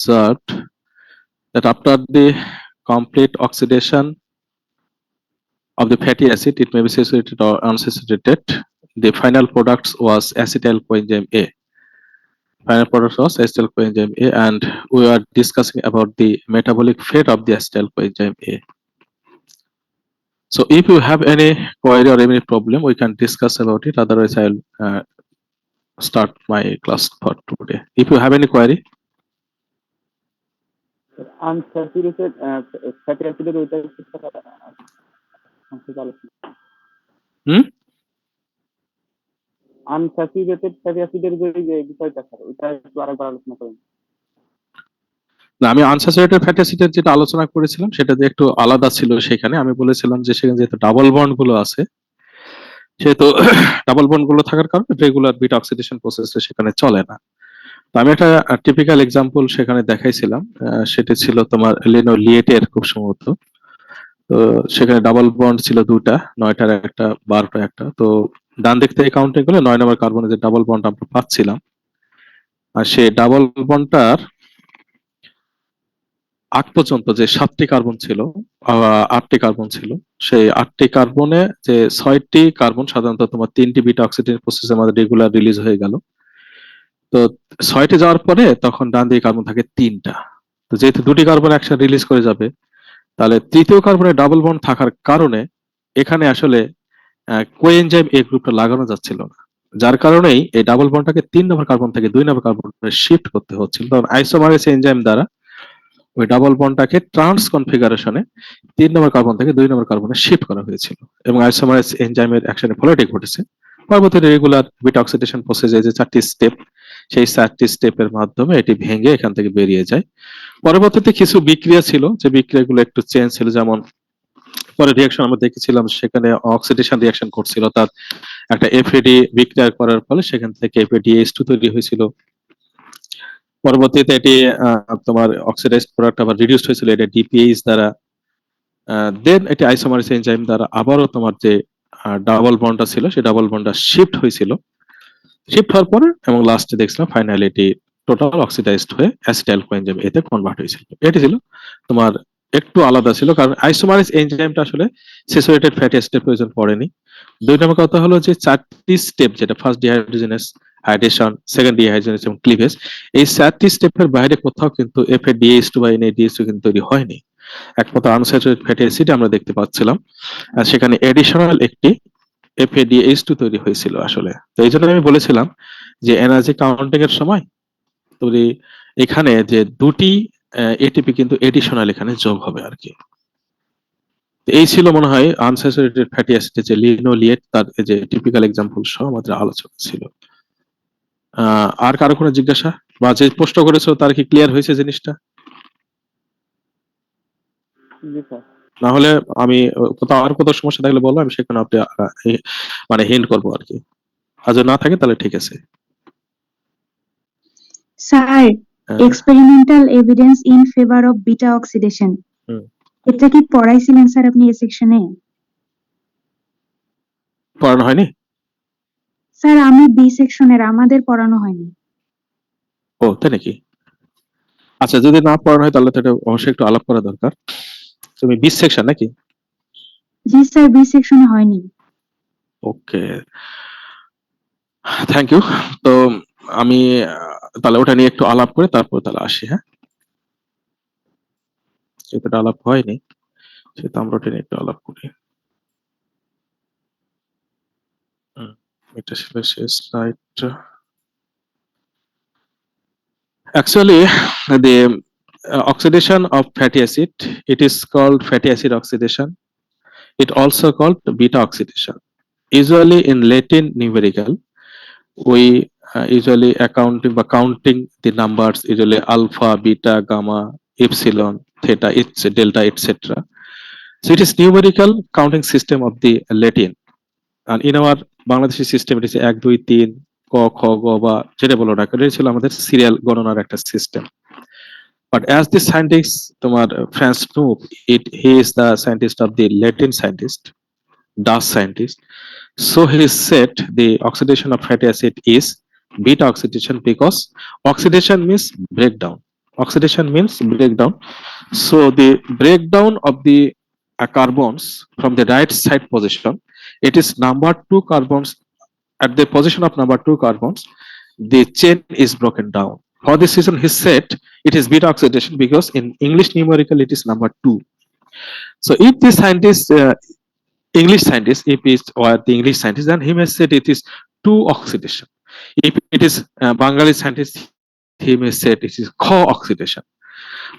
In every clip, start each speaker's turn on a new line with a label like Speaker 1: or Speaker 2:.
Speaker 1: observed that after the complete oxidation of the fatty acid, it may be saturated or unsaturated. The final products was acetyl coenzyme A. Final product was acetyl coenzyme A, and we are discussing about the metabolic fate of the acetyl coenzyme A. So if you have any query or any problem, we can discuss about it. Otherwise, I'll start my class for today. If you have any query,
Speaker 2: unsaturated fatty aciডের ওইটা unsaturated fatty অ্যাসিডের যে বিষয়টা sir ওইটা একটু আরেকবার আলোচনা করুন।
Speaker 1: না, আমি আনস্যাচুরেটেড ফ্যাটি অ্যাসিডের যেটা আলোচনা করেছিলাম সেটা যে একটু আলাদা ছিল। সেখানে আমি বলেছিলাম যে সেখানে যেহেতু ডাবল বন্ড গুলো আছে, সেহেতু ডাবল বন্ড গুলো থাকার কারণে রেগুলার বিটা অক্সিডেশন প্রসেসটা সেখানে চলে না। তো আমি একটা টিপিক্যাল এক্সাম্পল সেখানে দেখাইছিলাম, সেটা ছিল তোমার লিনোলিয়েটের খুব সম্ভবত। তো সেখানে ডাবল বন্ড ছিল দুটা, 9টার একটা 12টা একটা। তো ডান দিক থেকে কাউন্টিং করলে 9 নম্বর কার্বনে যে ডাবল বন্ড আমরা পাচ্ছিলাম, আর সেই ডাবল বন্ডটার আগ পর্যন্ত যে 7টি কার্বন ছিল, 8টি কার্বন ছিল, সেই 8টি কার্বনে যে 6টি কার্বন সাধারণত তোমার 3টি বিটা অক্সিডেশন প্রসেসের মধ্যে রেগুলার রিলিজ হয়ে গেল। তো 6টি যাওয়ার পরে তখন ডান দিকে কার্বন থাকে 3টা। তো যেহেতু 2টি কার্বন একসাথে রিলিজ করে যাবে, তাহলে তৃতীয় কার্বনে ডাবল বন্ড থাকার কারণে এখানে আসলে কোএনজাইম এ গ্রুপটা লাগানো যাচ্ছিল না, যার কারণেই এই ডাবল বন্ডটাকে 3 নম্বর কার্বন থেকে 2 নম্বর কার্বনে শিফট করতে হচ্ছিল। কারণ আইসোমারেজ এনজাইম দ্বারা ওই ডাবল বন্ডটাকে ট্রান্স কনফিগারেশনে 3 নম্বর কার্বন থেকে 2 নম্বর কার্বনে শিফট করা হয়েছিল, এবং আইসোমারেজ এনজাইমের অ্যাকশনে ফলে এটি ঘটেছে। পরবর্তীতে রেগুলার বিটা অক্সিডেশন প্রসেসে যে 4টি স্টেপ, সেই 4টি স্টেপের মাধ্যমে এটি ভেঙে এখান থেকে বেরিয়ে যায়। পরবর্তীতে কিছু বিক্রিয়া ছিল, যে বিক্রিয়াগুলো একটু চেঞ্জ ছিল, যেমন পরে রিঅ্যাকশন আমরা দেখেছিলাম সেখানে অক্সিডেশন রিঅ্যাকশন করছিল, তার একটা এফএডি বিক্রিয়া করার ফলে সেখান থেকে এফএডিএইচ2 তৈরি হয়েছিল। পরবর্তীতে এটি তোমার অক্সিডাইজড প্রোডাক্ট আবার রিডিউসড হয়েছিল এটা ডিপিএইচ দ্বারা। দেন এটি আইসোমারেজ এনজাইম দ্বারা আবারও তোমার যে ডাবল বন্ডটা ছিল সেই ডাবল বন্ডটা শিফট হয়েছিল। শিফট হওয়ার পরে এবং লাস্টে দেখছিলাম ফাইনালি এটি টোটাল অক্সিডাইজড হয়ে অ্যাসিটাইল কোএনজাইম এতে কনভার্ট হয়েছিল। এটি ছিল তোমার একটু আলাদা ছিল, কারণ আইসোমারেজ এনজাইমটা আসলে স্যাচুরেটেড ফ্যাটি অ্যাসিডের প্রয়োজন পড়েনি। 2 নম্বর কথা হলো যে 4টি স্টেপ, যেটা first dehydrogenase, hydration, second dehydrogenase এবং ক্লিভেজ, এই 4টি স্টেপের বাইরে কোথাও কিন্তু এফএডিএইচ2 বা এনএডিএইচ2 কিন্তু তৈরি হয়নি। একমাত্র আনস্যাচুরেটেড ফ্যাটি অ্যাসিড আমরা দেখতে পাচ্ছিলাম, আর সেখানে এডিশনাল একটি এফএডিএইচ2 তৈরি হয়েছিল আসলে। তো এই জন্য আমি বলেছিলাম যে এনার্জি কাউন্টিং এর সময় তৈরি এখানে যে 2টি এটিপি কিন্তু এডিশনাল এখানে যোগ হবে আর কি। এই ছিল মনে হয় আনস্যাচুরেটেড ফ্যাটি অ্যাসিডের যে লিনোলিয়েট, তার যে টিপিক্যাল এক্সাম্পল সহ আমাদের আলোচনা ছিল। আর কারো কোনো জিজ্ঞাসা বা যে প্রশ্ন করেছো তার কি ক্লিয়ার হয়েছে জিনিসটা? না হলে আমি কোথাও আর কোথাও সমস্যা থাকলে বলো, আমি সেখানে আপনি মানে হিন্ট করবো আর কি। আর যদি না থাকে তাহলে ঠিক আছে।
Speaker 3: Sir, experimental evidence in favour of beta oxidation, এটা কি পড়াইছিলেন স্যার আপনি এই সেকশনে?
Speaker 1: পড়ানো হয়নি
Speaker 3: স্যার? আমি বি সেকশনের, আমাদের পড়ানো হয়নি।
Speaker 1: ও তাই নাকি? আচ্ছা, যদি না পড়ানো হয় তাহলে তো এটা অবশ্যই একটু আলাপ করা দরকার। তুমি বি সেকশন নাকি?
Speaker 3: জি স্যার, বি সেকশনে হয়নি।
Speaker 1: ওকে, থ্যাংক ইউ। তো আমি তাহলে ওটা নিয়ে একটু আলাপ করে তারপর তাহলে আসি। হ্যাঁ, যেটা আলাপ হয়নি সেটা আমরা ওটা নিয়ে একটু আলাপ করি। এটা ছিল শেষ slide. Actually, the oxidation of fatty acid, it is called fatty acid oxidation. It also called beta oxidation. Usually in Latin numerical, we usually counting the numbers, usually alpha, beta, gamma, epsilon, theta, delta, etc. So it is numerical counting system of the Latin. And in our Bangladeshi system, it is 1 2 3 ক খ গ বা যেটা বলো না, এটা ছিল আমাদের সিরিয়াল গণনার একটা system. But as the scientist, তোমার Franz Knupp, he is the scientist of the Latin scientist, Dutch scientist. So he said the oxidation of fatty acid is beta oxidation, because oxidation means breakdown. Oxidation means breakdown. So the breakdown of the carbons from the right side position, it is number two carbons. At the position of number two carbons, the chain is broken down. For this reason, he said it is beta oxidation because in English numerical it is number two. So if the scientist, English scientist, if it's or the English scientist, then he may say it is two oxidation. If it is Bengali scientist, he may say it is co-oxidation.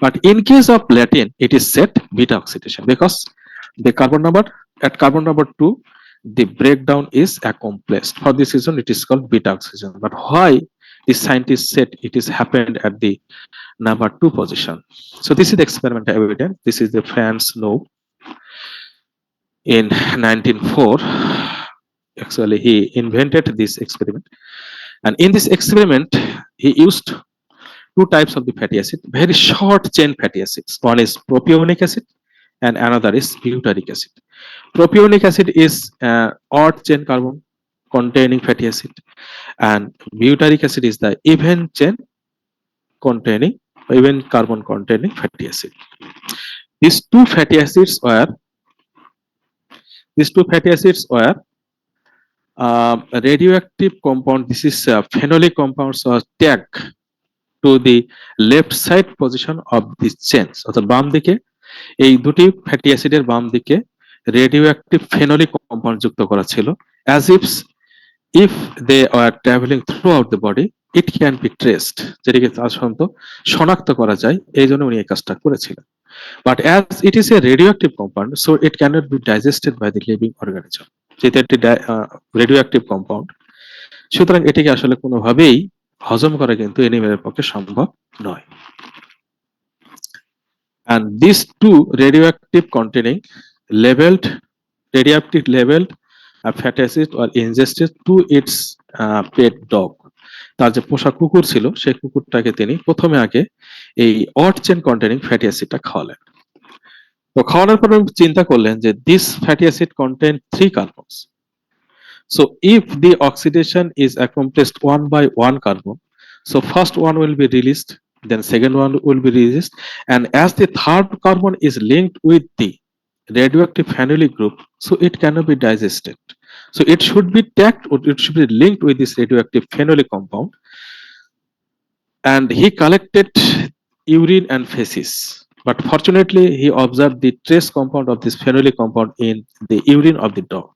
Speaker 1: But in case of Latin, it is said beta oxidation because the carbon number at carbon number two, the breakdown is accomplished. For this reason, it is called beta oxidation. But why the scientist said it is happened at the number two position? So this is the experimental evidence. This is the Franz law in 1904. Actually, he invented this experiment, and in this experiment, he used two types of the fatty acid, very short chain fatty acids. One is propionic acid and another is butyric acid. Propionic acid is odd chain carbon containing fatty acid, and butyric acid is the even chain containing even carbon containing fatty acid. These two fatty acids were radioactive compound. This is phenolic compounds are tagged to the left side position of this chains. অর্থাৎ বাম দিকে এই দুটি fatty অ্যাসিডের বাম দিকে radioactive phenolic compound যুক্ত করা ছিল, as if they are traveling throughout the body it can be traced, যেটিকে সাধারণত শনাক্ত করা যায়, এই জন্য উনি এই কাজটা করেছিলেন। But as it is a radioactive compound, so it cannot be digested by the living organism. যেহেতু একটি রেডিওঅ্যাক্টিভ কম্পাউন্ড, সুতরাং এটিকে আসলে কোনোভাবেই হজম করা কিন্তু এনিমেলের পক্ষে সম্ভব নয়। And these two radioactive containing radioactive labeled fatty acid were ingested to its pet dog. তার যে পোষা কুকুর ছিল সেই কুকুরটাকে তিনি প্রথমে আগে এই অড চেন কন্টেনিং ফ্যাটি অ্যাসিডটা খাওয়ালেন। তো খাওয়ানোর পর চিন্তা করলেন যে this fatty acid contain 3 carbons. So if the oxidation is accomplished one by one carbon, so first one will be released, then second one will be released, and as the third carbon is linked with the radioactive phenolic group, so it cannot be digested. So it should be tagged or it should be linked with this radioactive phenolic compound. And he collected urine and feces. But fortunately, he observed the trace compound of this phenolic compound in the urine of the dog.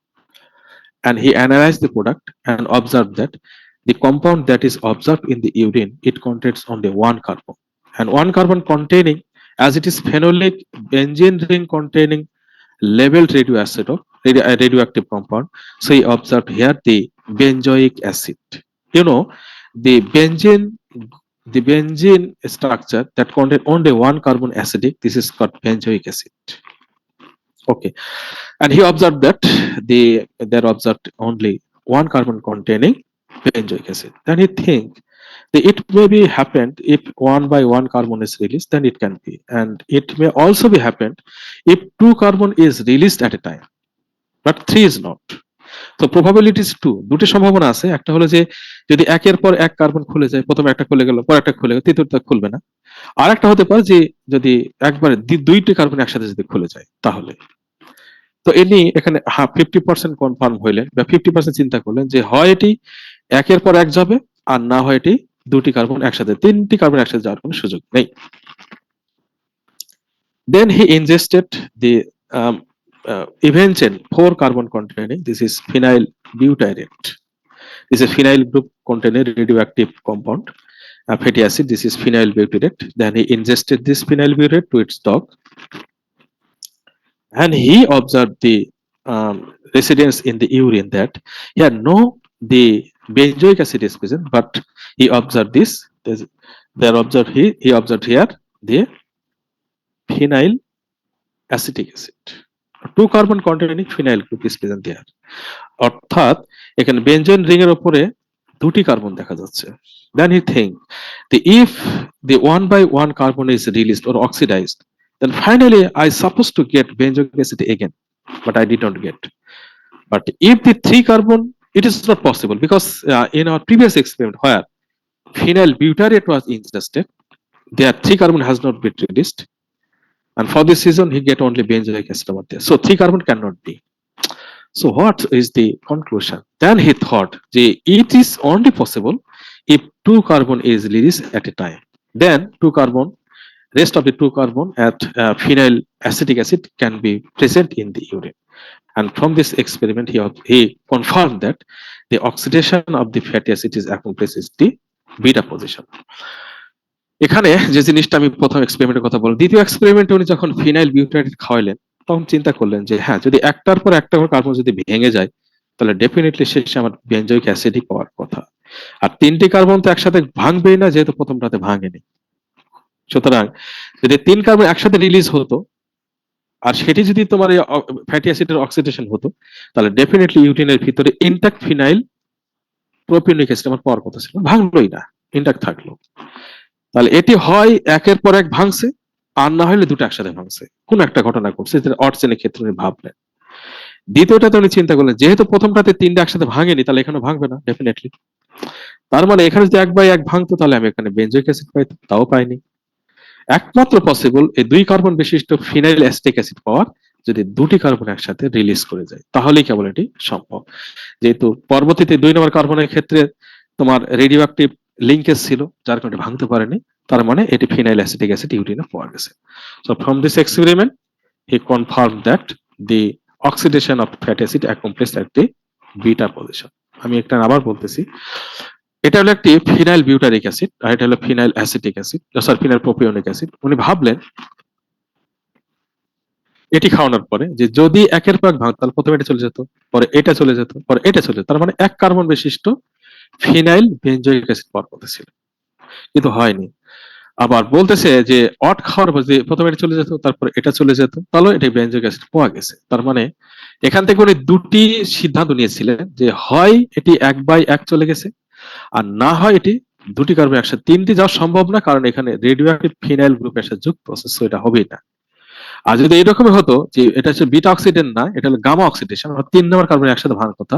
Speaker 1: And he analyzed the product and observed that the compound that is observed in the urine, it contains only one carbon. And one carbon containing, as it is phenolic benzene ring containing labeled radioactive compound, so he observed here the benzoic acid. You know, the benzene structure that contain only one carbon acidic, this is called benzoic acid. Okay, and he observed that there observed only one carbon containing benzoic acid. Then he think that it may be happened if one by one carbon is released, then it can be, and it may also be happened if two carbon is released at a time, but three is not. So probability is two. দুটি সম্ভাবনা আছে, একটা হলো যে যদি একের পর এক কার্বন খুলে যায়, প্রথমে একটা খুলে গেল, পর একটা খুলে গেল, তৃতীয়টা খুলবে না। আর একটা হতে পারে যে যদি একবারে দুইটি কার্বন একসাথে যদি খুলে যায় তাহলে। তো ইনি এখানে 50% কনফার্ম হইলেন বা 50% চিন্তা করলেন যে হয় এটি একের পর এক যাবে আর না হয় এটি দুটি কার্বন একসাথে, তিনটি কার্বন একসাথে যাওয়ার কোনো সুযোগ নেই। Then he ingested the even chain 4 carbon containing, this is phenyl butyrate. This is phenyl group containing radioactive compound fatty acid, this is phenyl butyrate. Then he ingested this phenyl butyrate to its dog, and he observed the residence in the urine that here no the benzoic acid is present, but he observed this. He observed here the phenyl acetic acid. 2 carbon containing phenyl group is present there. অর্থাৎ এখানে বেনজেন ring এর উপরে দুটি carbon দেখা যাচ্ছে। Then he think if the one by one carbon is released or oxidized, then finally I supposed to get benzoic acid again, but I did not get. But if the 3 carbon, it is not possible because in our previous experiment where phenyl butyrate was ingested, their 3-carbon has not been released, and for this reason he get only benzoic acid over there. So 3-carbon cannot be. So what is the conclusion? Then he thought it is only possible if 2-carbon is released at a time. Then 2-carbon, rest of the 2-carbon at phenyl acetic acid can be present in the urine. And from this experiment, he confirmed that the oxidation of the fatty acid is accomplished is the beta position. এখানে যে জিনিসটা আমি প্রথম এক্সপেরিমেন্টের কথা বললাম, দ্বিতীয় এক্সপেরিমেন্টে উনি যখন ফিনাইল বিউটাইড খাওয়াইলেন, তখন চিন্তা করলেন যে হ্যাঁ, যদি একটার পর একটা করে কার্বন যদি ভেঙে যায়, তাহলে ডেফিনেটলি শেষে আমার বেঞ্জয়িক অ্যাসিডই পাওয়ার কথা। আর 3টি কার্বন তো একসাথে ভাঙবেই না, যেহেতু প্রথমটাতে ভাঙেনি। সুতরাং যদি 3 কার্বন একসাথে রিলিজ হতো, আর সেটি যদি তোমার এই ফ্যাটি অ্যাসিডের অক্সিডেশন হতো, তাহলে ডেফিনেটলি ইউরিনের ভিতরে ইনট্যাক্ট ফিনাইল প্রোপিওনিক অ্যাসিড আমার পাওয়ার কথা ছিল, ভাঙলোই না, ইনট্যাক্ট থাকলো। তাহলে এটি হয় একের পর এক ভাঙছে, আর না হলে দুটো একসাথে ভাঙছে, কোন একটা ঘটনা ঘটছে, যেটা অর্চেনের ক্ষেত্রে উনি ভাবলেন। দ্বিতীয়টাতে উনি চিন্তা করলেন, যেহেতু প্রথমটাতে 3টা একসাথে ভাঙেনি, তাহলে এখানে ভাঙবে না ডেফিনেটলি। তার মানে এখানে যদি 1/1 ভাঙতো, তাহলে আমি এখানে বেঞ্জয়িক অ্যাসিড পাইতাম, তাও পাইনি। একমাত্র পসিবল এই 2 কার্বন বিশিষ্ট ফিনাইল অ্যাসিটিক অ্যাসিড পাওয়ার, যদি 2টি কার্বন একসাথে রিলিজ করে যায়, তাহলেই কেবল এটি সম্ভব। যেহেতু পরবর্তীতে 2 নম্বর কার্বনের ক্ষেত্রে তোমার রেডিও অ্যাক্টিভ লিঙ্কেজ ছিল, যার কারণে ভাঙতে পারেনি, তার মানে এটি ফিনাইল অ্যাসিটিক অ্যাসিড ইউরিনে পাওয়া গেছে। So from this experiment he confirmed that the oxidation of fatty acid accomplished at the beta position. আমি একটা আবার বলতেছি, এটা হলো একটি ফিনাইল বিউটারিক অ্যাসিড, আর এটা হলো phenyl acetic acid, sorry phenyl propionic acid. উনি ভাবলেন এটি খাওয়ানোর পরে যে যদি একের পর এক ভাঙত, তাহলে প্রথমে এটা চলে যেত, পরে এটা চলে যেত, পরে এটা চলে যেত, তার মানে 1 কার্বন বিশিষ্ট ফিনাইল বেঞ্জয়িক অ্যাসিড পাওয়ার কথা ছিল, কিন্তু হয়নি। আবার বলতেছে যে অট খাওয়ার পর যে প্রথমে এটা চলে যেত, তারপর এটা চলে যেত, তাহলে এটা বেঞ্জয়িক অ্যাসিড পাওয়া গেছে। তার মানে এখান থেকে উনি দুটি সিদ্ধান্ত নিয়েছিলেন, যে হয় এটি 1/1 চলে গেছে, আর না হয় এটি 2টি কার্বন একসাথে, 3টি যাওয়া সম্ভব না, কারণ এখানে রেডিও অ্যাক্টিভ ফিনাইল গ্রুপের সাথে যুক্ত প্রসেস, এটা হবেই না। আর যদি এরকমই হতো যে এটা হচ্ছে বিটা অক্সিডেন্ট না, এটা হলো গামা অক্সিডেশন, 3 নম্বর কার্বন একসাথে ভাঙার কথা,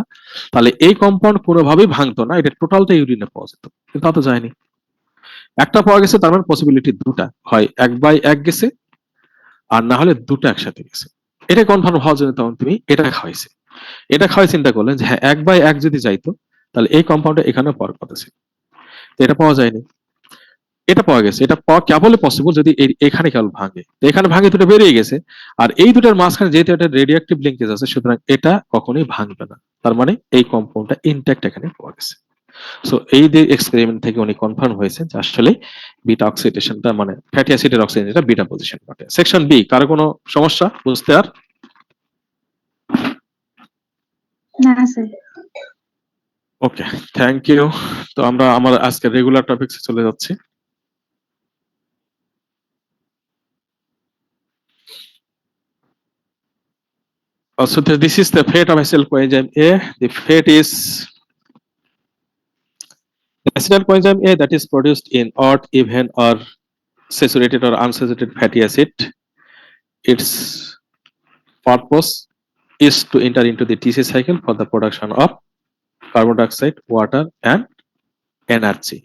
Speaker 1: তাহলে এই কম্পাউন্ড কোনোভাবেই ভাঙতো না, এটা টোটালটা ইউরিনে পাওয়া যেত, কিন্তু তা তো যায়নি। একটা পাওয়া গেছে, তার মানে পসিবিলিটি দুটা, হয় 1/1 গেছে, আর না হলে দুটো একসাথে গেছে। এটা কনফার্ম হওয়ার জন্য তখন তুমি এটা খাওয়াইছে, এটা খাওয়াই চিন্তা করলেন যে হ্যাঁ 1/1 যদি যাইতো, তাহলে এই কম্পাউন্ডটা এখানেও পাওয়ার কথা ছিল, এটা পাওয়া যায়নি। এটা পাওয়া গেছে, এটা পাওয়া কেবল পসিবল যদি এখানে কেবল ভাঙে, এখানে ভাঙে দুটো বেরিয়ে গেছে, আর এই দুটার মাঝখানে যেহেতু একটা রেডিওঅ্যাক্টিভ লিঙ্কেজ আছে, সুতরাং এটা কখনোই ভাঙবে না, তার মানে এই কম্পাউন্ডটা ইনট্যাক্ট এখানে পাওয়া গেছে। সো এই যে এক্সপেরিমেন্ট থেকে উনি কনফার্ম হয়েছে যে আসলে বিটা অক্সিডেশনটা, মানে ফ্যাটি অ্যাসিডের অক্সিডেশনটা বিটা পজিশন ঘটে। সেকশন বি, কারো কোনো সমস্যা বুঝতে? আর
Speaker 3: না স্যার।
Speaker 1: Okay, thank you. তো আমরা আমার আজকে রেগুলার টপিকসে চলে যাচ্ছি। Also, this is the fate of acyl coenzyme A. The fate is acyl coenzyme A that is produced in odd, even, or saturated or unsaturated fatty acid. Its purpose is to enter into the TC cycle for the production of carbon dioxide, water, and energy.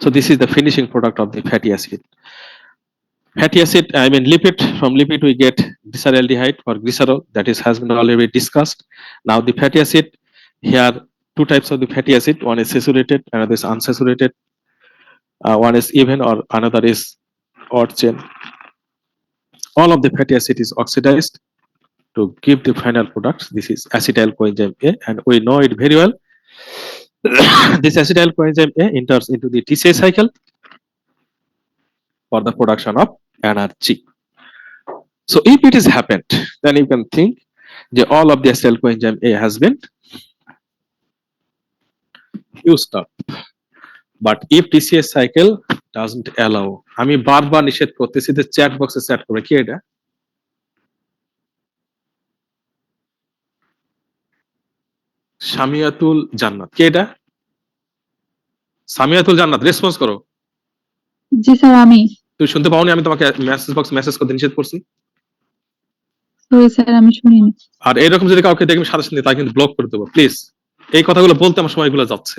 Speaker 1: So this is the finishing product of the fatty acid. Fatty acid, I mean lipid. From lipid we get glyceraldehyde or glycerol, that is has been already discussed. Now the fatty acid, here two types of the fatty acid, one is saturated, another is unsaturated. One is even, or another is odd chain. All of the fatty acid is oxidized to give the final product. This is acetyl coenzyme A, and we know it very well. This acetyl coenzyme A enters into the TCA cycle for the production of energy. So if it has happened, then you can think that all of the acetyl coenzyme A has been used up. But if TCA cycle doesn't allow, আমি বারবার নিষেধ করতেছি যে chat বক্সে chat করে, কি এটা? সামিয়াতুল জান্নাত, কে এটা? সামিয়াতুল জান্নাত, রেসপন্স করো।
Speaker 3: জি স্যার, আমি।
Speaker 1: তুই শুনতে পাওনি? আমি তোমাকে মেসেজ বক্স মেসেজ করতে নিষেধ করছি।
Speaker 3: সরি স্যার, আমি শুনিনি।
Speaker 1: আর এরকম যদি কাউকে দেখবি সাথে সাথে তাকে কিন্তু ব্লক করে দেবো, প্লিজ। এই কথাগুলো বলতে আমার সময়গুলো যাচ্ছে।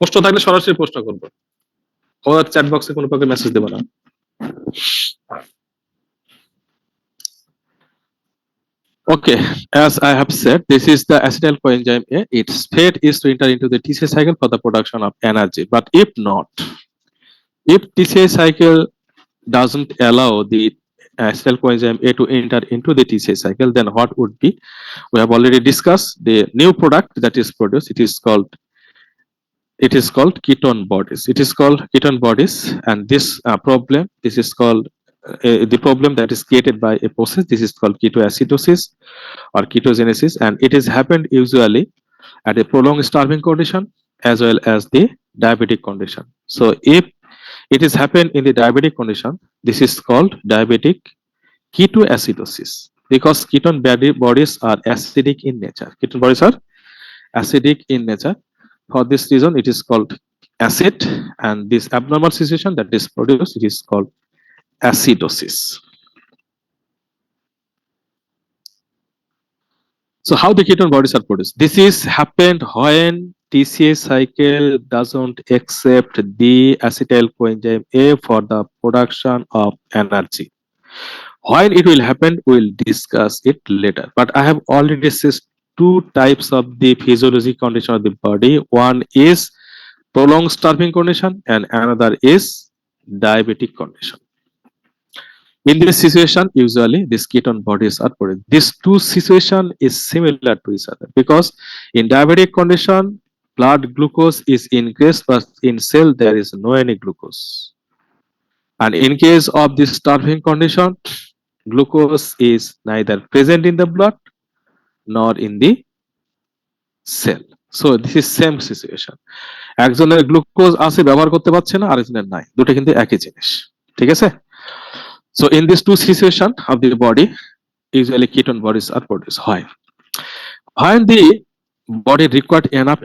Speaker 1: প্রশ্ন থাকলে সরাসরি প্রশ্ন করবো। ওর চ্যাট বক্সে কোনো কাউকে মেসেজ দেবো না। Okay, as I have said, this is the acetyl coenzyme A. Its fate is to enter into the TCA cycle for the production of energy. But if not, if TCA cycle doesn't allow the acetyl coenzyme A to enter into the TCA cycle, then what would be? We have already discussed the new product that is produced. It is called ketone bodies. It is called ketone bodies, and this is called the problem that is created by a process. This is called ketoacidosis or ketogenesis, and it is happened usually at a prolonged starving condition as well as the diabetic condition. So if it is happened in the diabetic condition, this is called diabetic ketoacidosis, because bodies are acidic in nature. Ketone bodies are acidic in nature. For this reason, it is called acid, and this abnormal situation that is produced, it is called acidosis. So how the ketone bodies are produced? This is happened when TCA cycle doesn't accept the acetyl coenzyme A for the production of energy. When it will happen, we'll discuss it later. But I have already discussed two types of the physiologic condition of the body. One is prolonged starving condition and another is diabetic condition. In this situation, usually these ketone bodies are produced. These two situation is similar to each other, because in diabetic condition, blood glucose is increased, but in cell there is no any glucose. And in case of this starving condition, glucose is neither present in the blood nor in the cell. So this is same situation. একজনের glucose আছে ব্যবহার করতে পারছে না, আরেকজনের নাই, দুটো কিন্তু একই জিনিস। ঠিক আছে? So in these two situation of the body, usually ketone bodies are produced. Why? When the body required enough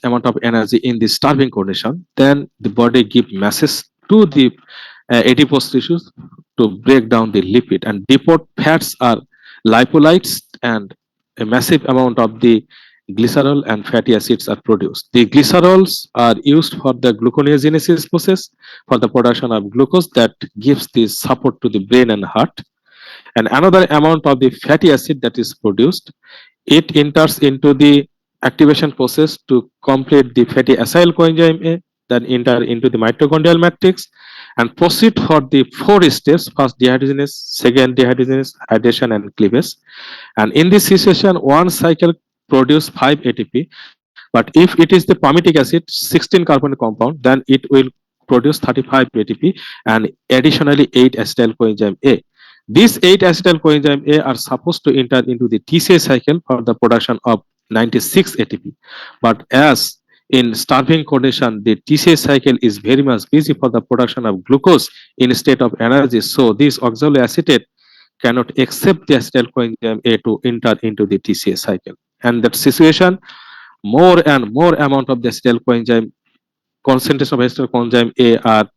Speaker 1: amount of energy in the starving condition, then the body give message to the adipose tissues to break down the lipid, and depot fats are lipolytes, and a massive amount of the glycerol and fatty acids are produced. The glycerols are used for the gluconeogenesis process for the production of glucose that gives the support to the brain and heart. And another amount of the fatty acid that is produced, it enters into the activation process to complete the fatty acyl coenzyme A, then enter into the mitochondrial matrix and proceed for the four steps: first dehydrogenase, second dehydrogenase, hydration and cleavage. And in this situation, one cycle produce 5 ATP, but if it is the palmitic acid 16 carbon compound, then it will produce 35 ATP and additionally 8 acetyl coenzyme A. These 8 acetyl coenzyme A are supposed to enter into the TCA cycle for the production of 96 ATP. But as in starving condition, the TCA cycle is very much busy for the production of glucose instead of energy. So this oxaloacetate cannot accept the acetyl coenzyme A to enter into the TCA cycle. And that situation, more and more amount of the acetyl coenzyme, concentration of acetyl coenzyme A are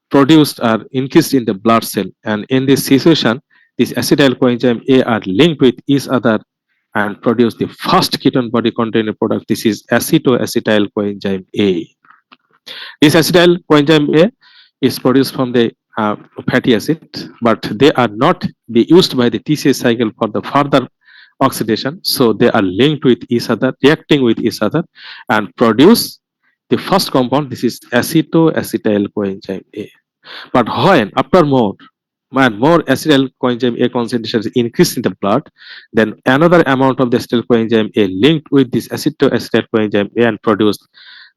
Speaker 1: produced, are increased in the blood cell. And in this situation, these acetyl coenzyme A are linked with each other and produce the first ketone body containing product. This is acetoacetyl coenzyme A. This acetyl coenzyme A is produced from the fatty acid, but they are not be used by the TCA cycle for the further oxidation. So they are linked with each other, reacting with each other, and produce the first compound. This is acetoacetyl coenzyme A. But when after more acetyl coenzyme A concentration is increased in the blood, then another amount of the acetyl coenzyme A linked with this acetoacetyl coenzyme A and produced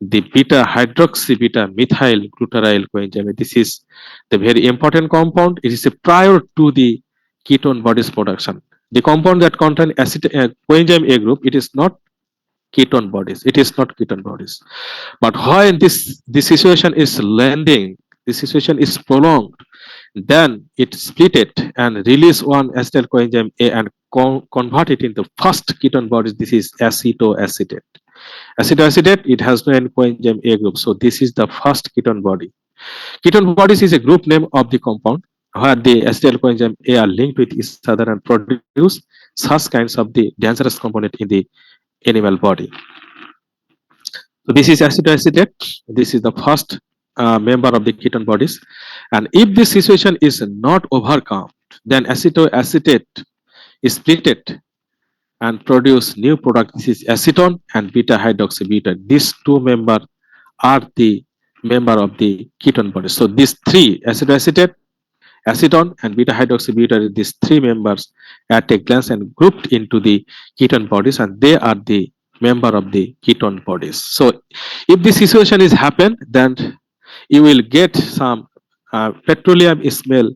Speaker 1: the beta hydroxy beta methyl glutaryl coenzyme. This is the very important compound. It is a prior to the ketone bodies production. The compound that contain coenzyme A group, it is not ketone bodies. It is not ketone bodies. But when this situation is lengthening, this situation is prolonged, then it split it and release one acetyl coenzyme A and convert it into first ketone bodies. This is acetoacetate. Acetoacetate, it has no coenzyme A group, so this is the first ketone body. Ketone bodies is a group name of the compound where the acetyl coenzyme A are linked with each other and produce such kinds of the dangerous component in the animal body. So this is acetoacetate. This is the first member of the ketone bodies. And if this situation is not overcome, then acetoacetate is splitted and produce new product. This is acetone and beta hydroxybutyrate. These two members are the member of the ketone body. So these three, acetoacetate, acetone, and beta hydroxybutyrate, these three members at a glance and grouped into the ketone bodies, and they are the member of the ketone bodies. So if this situation is happen, then you will get some petroleum smell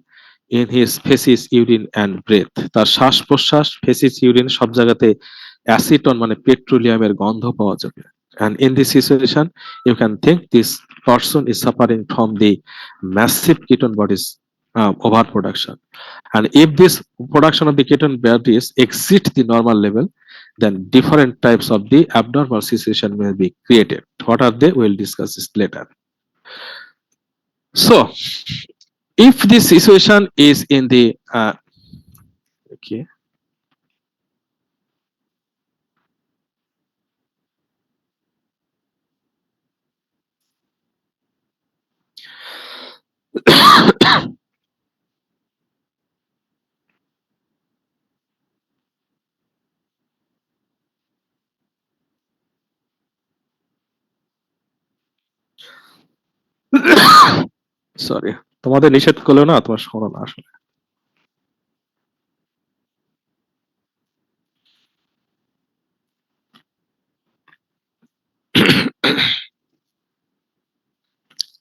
Speaker 1: in his feces, urine and breath. তার শ্বাস প্রশ্বাস, feces, urine সব জায়গাতে acetone মানে পেট্রোলিয়ামের গন্ধ পাওয়া যাবে। And in this situation, you can think this person is suffering from the massive ketone bodies overproduction. And if this production of the ketone bodies exceed the normal level, then different types of the abnormal situation may be created. What are they? We'll discuss this later. So, if this situation is in the okay, sorry, তোমাদের নিষেধ করলেও না তোমার শোনো না আসলে।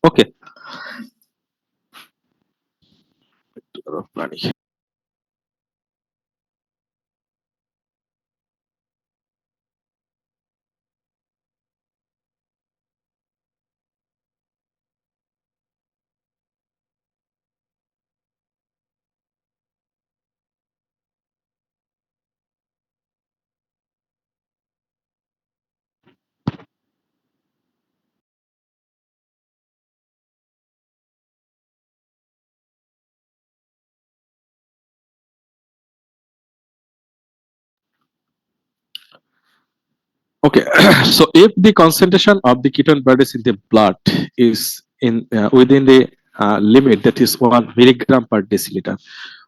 Speaker 1: ওকে, প্রাণী Okay, so if the concentration of the ketone bodies in the blood is in within the limit, that is 1 milligram per deciliter.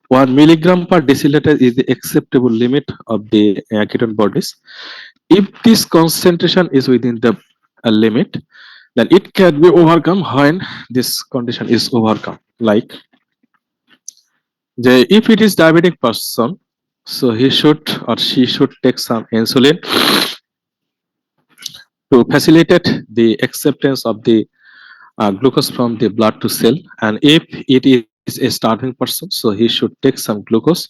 Speaker 1: 1 milligram per deciliter is the acceptable limit of the ketone bodies. If this concentration is within the limit, then it can be overcome when this condition is overcome. Like, if it is diabetic person, so he should or she should take some insulin to facilitate the acceptance of the glucose from the blood to cell. And if it is a starving person, so he should take some glucose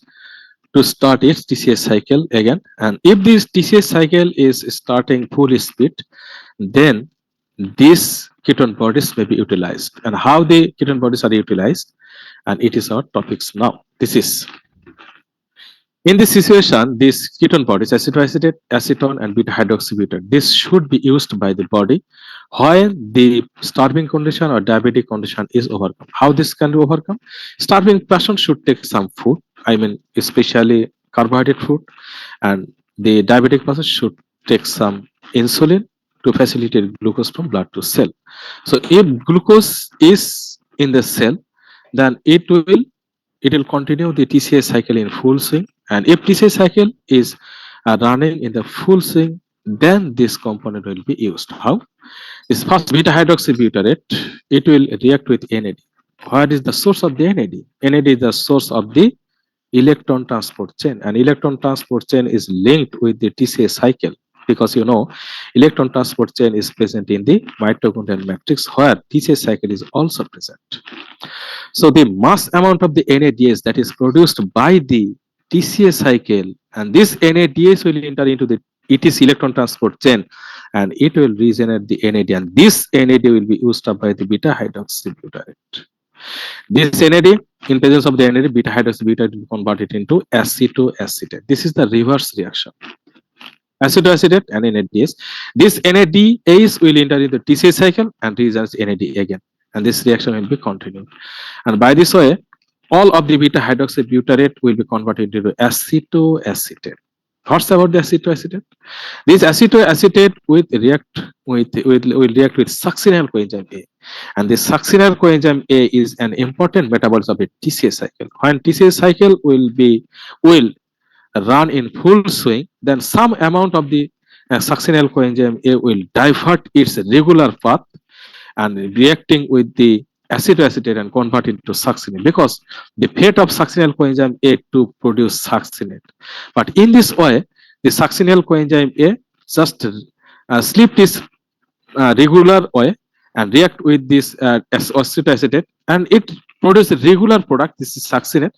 Speaker 1: to start its TCS cycle again. And if this TCS cycle is starting full speed, then these ketone bodies may be utilized. And how the ketone bodies are utilized, and it is our topics now. This is, in this situation, these ketone bodies, acetoacetate, acetone, and beta hydroxybutyrate, this should be used by the body when the starving condition or diabetic condition is overcome. How this can be overcome? Starving person should take some food, I mean, especially carbohydrate food, and the diabetic person should take some insulin to facilitate glucose from blood to cell. So, if glucose is in the cell, then it will continue the TCA cycle in full swing. And if TCA cycle is running in the full swing, then this component will be used. How? This first beta hydroxybutyrate, it will react with NAD. What is the source of the NAD? NAD is the source of the electron transport chain, and electron transport chain is linked with the TCA cycle, because electron transport chain is present in the mitochondrial matrix where TCA cycle is also present. So the mass amount of the NADH that is produced by the TCA cycle, and this NADH will enter into the ETC electron transport chain, and it will regenerate the NAD, and this NAD will be used up by the beta hydroxybutyrate. This NAD, in presence of the NAD, beta hydroxybutyrate will convert it into acetoacetate. This is the reverse reaction. Acetoacetate and NADH. This NADH will enter into the TCA cycle and regenerate NAD again, and this reaction will be continued. And by this way, all of the beta hydroxybutyrate will be converted into acetoacetate. What's about the acetoacetate? This acetoacetate will react will react with succinyl coenzyme A, and the succinyl coenzyme A is an important metabolite of a TCA cycle. When TCA cycle will run in full swing, then some amount of the succinyl coenzyme A will divert its regular path and reacting with the acetoacetate and convert it to succinate, because the fate of succinyl coenzyme A to produce succinate. But in this way, the succinyl coenzyme A just slip this regular way and react with this acetoacetate, and it produces a regular product. This is succinate,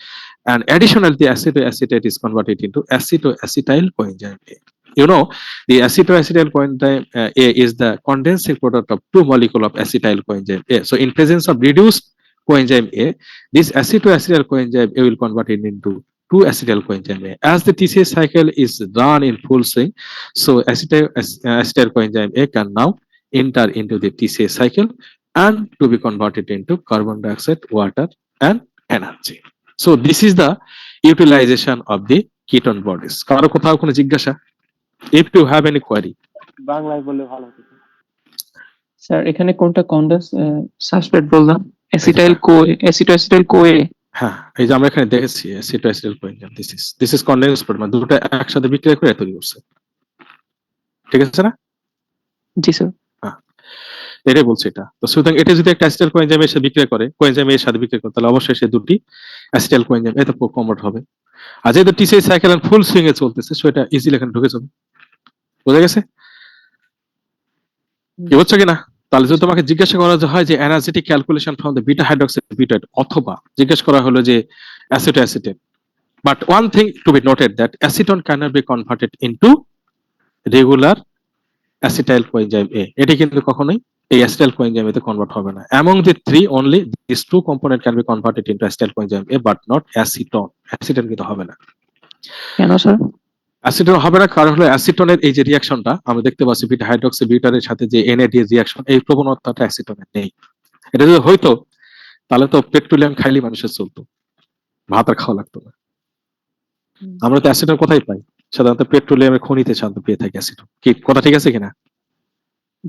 Speaker 1: and additionally the acetoacetate is converted into acetoacetyl coenzyme A. You know, the acetoacetyl coenzyme A is the condensing product of two molecules of acetyl coenzyme A. So in presence of reduced coenzyme A, this acetoacetyl coenzyme A will convert it into 2-acetyl coenzyme A. As the TCA cycle is run in full swing, so acetyl coenzyme A can now enter into the TCA cycle and to be converted into carbon dioxide, water, and energy. So this is the utilization of the ketone bodies. কারো কোথাও কোনো জিজ্ঞাসা? If you have any query.
Speaker 2: বাংলায় বললে ভালো হতো।
Speaker 4: Sir এখানে কোনটা কন্ডেন্স সাবস্ট্রেট বললাম, অ্যাসিটাইল কোয়ে।
Speaker 1: হ্যাঁ, এই যে আমরা এখানে দেখেছি acetyl coenzyme, this is condense product, মানে দুটো একসাথে বিক্রিয়া করে তৈরি করছে, ঠিক আছে না?
Speaker 4: জি স্যার।
Speaker 1: হ্যাঁ, এটাই বলছে এটা। তো সুতরাং এটা যদি একটা অ্যাসিটাইল কোয়েনজাইমের সাথে বিক্রিয়া করে, কোয়েনজাইমের সাথে বিক্রিয়া করে, তাহলে অবশ্যই সে দুটি অ্যাসিটাইল কোয়েনজাইম এতে কনভার্ট হবে। আর যেহেতু টিসিএ সাইকেল ফুল সুইং এ চলতেছে, সো এটা ইজিলি এখানে ঢুকে যাবে। বোঝা গেছে? কি বুঝছো কিনা? তাহলে যদি তোমাকে জিজ্ঞাসা করা হয় যে energetic calculation from the beta hydroxy butyrate, অথবা জিজ্ঞেস করা হলো যে acetoacetate, but one thing to be noted that acetone cannot be converted into regular acetyl coenzyme A, এটি কিন্তু কখনোই এই অ্যাসিটাইল কোএনজাইম এতে কনভার্ট হবে না। Among the three only this two component can be converted into acetyl coenzyme A, but not acetone. Acetone কিন্তু হবে না।
Speaker 4: কেন স্যার?
Speaker 1: অ্যাসিটন হবে না কারণ হলো অ্যাসিটনের এই যে রিঅ্যাকশনটা আমরা দেখতে পাচ্ছি বিটা হাইড্রক্সি বিউটারের সাথে যে এনএডি রিঅ্যাকশন, এই প্রবণতাটা অ্যাসিটনের নেই। এটা যদি হইতো তাহলে তো পেট্রোলিয়াম খাইলে মানুষের চলতো, ভাত আর খাওয়া লাগতো না। আমরা তো অ্যাসিটন কোথায় পাই? সাধারণত পেট্রোলিয়ামের খনিতে সাধারণত পেয়ে থাকি অ্যাসিটন। কি কথা ঠিক আছে কিনা?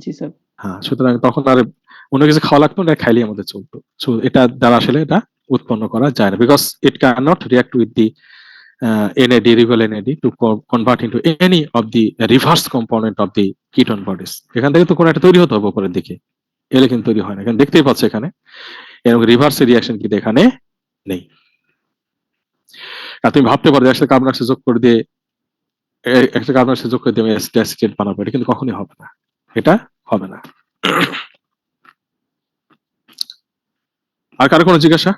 Speaker 4: জি স্যার।
Speaker 1: হ্যাঁ, সুতরাং তখন আর অন্য কিছু খাওয়া লাগতো না, খাইলেই আমাদের চলতো। সো এটা দ্বারা আসলে এটা উৎপন্ন করা যায় না, because it can not react with the NAD, regular NAD to convert into any of the reverse component of the ketone bodies. এখান থেকে তো কোনো একটা তৈরি হতে হবে উপরের দিকে, এলে কিন্তু তৈরি হয় না। এখানে দেখতেই পাচ্ছ এখানে এরকম রিভার্স রিঅ্যাকশন কিন্তু এখানে নেই। আর তুমি ভাবতে পারো একটা কার্বন ডাইঅক্সাইড যোগ করে দিয়ে একটা কার্বন ডাইঅক্সাইড যোগ করে দিয়ে আমি অ্যাসিটেট বানাবো, এটা কিন্তু কখনোই হবে না, এটা হবে না। আর কারো কোনো জিজ্ঞাসা?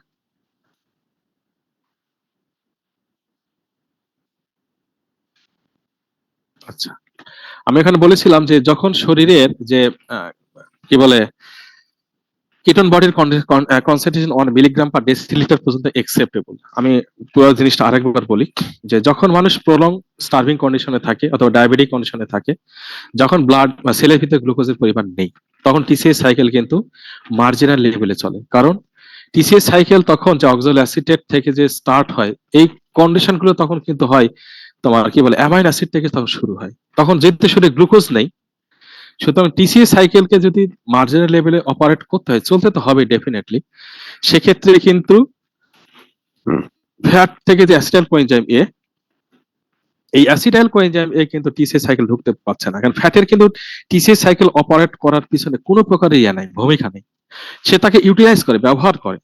Speaker 1: আচ্ছা, আমি এখানে বলেছিলাম যে যখন শরীরের যে কি বলে কিটোন বডির কনসেন্ট্রেশন 1 মিলিগ্রাম পার ডেসিলিটার পর্যন্ত অ্যাকসেপ্টেবল। আমি পুরো জিনিসটা আরেকবার বলি, যে যখন মানুষ প্রলং স্টার্ভিং কন্ডিশনে থাকে অথবা ডায়াবেটিক কন্ডিশনে থাকে, যখন ব্লাড বা সেলের ভিতরে গ্লুকোজের পরিমাণ নেই, তখন টিসিএ সাইকেল কিন্তু মার্জিনাল লেভেলে চলে। কারণ টিসিএ সাইকেল তখন যে অক্সালিক অ্যাসিটেট থেকে যে স্টার্ট হয়, এই কন্ডিশনগুলো তখন কিন্তু হয় তোমার কি বলে অ্যামাইনো অ্যাসিড থেকে তখন শুরু হয়, তখন যেহেতু শরীরে গ্লুকোজ নেই, সুতরাং টিসিএ সাইকেলকে যদি মার্জিনাল লেভেলে অপারেট করতে হয়, চলতে তো হবে ডেফিনেটলি, সেক্ষেত্রে কিন্তু ফ্যাট থেকে যে অ্যাসিটাইল কোএনজাইম এ, এই অ্যাসিটাইল কোএনজাইম এ কিন্তু টিসিএ সাইকেল ঢুকতে পারছে না, কারণ ফ্যাটের কিন্তু টিসিএ সাইকেল অপারেট করার পিছনে কোনো প্রকারের ইয়া নাই, ভূমিকা নেই। সে তাকে ইউটিলাইজ করে, ব্যবহার করে,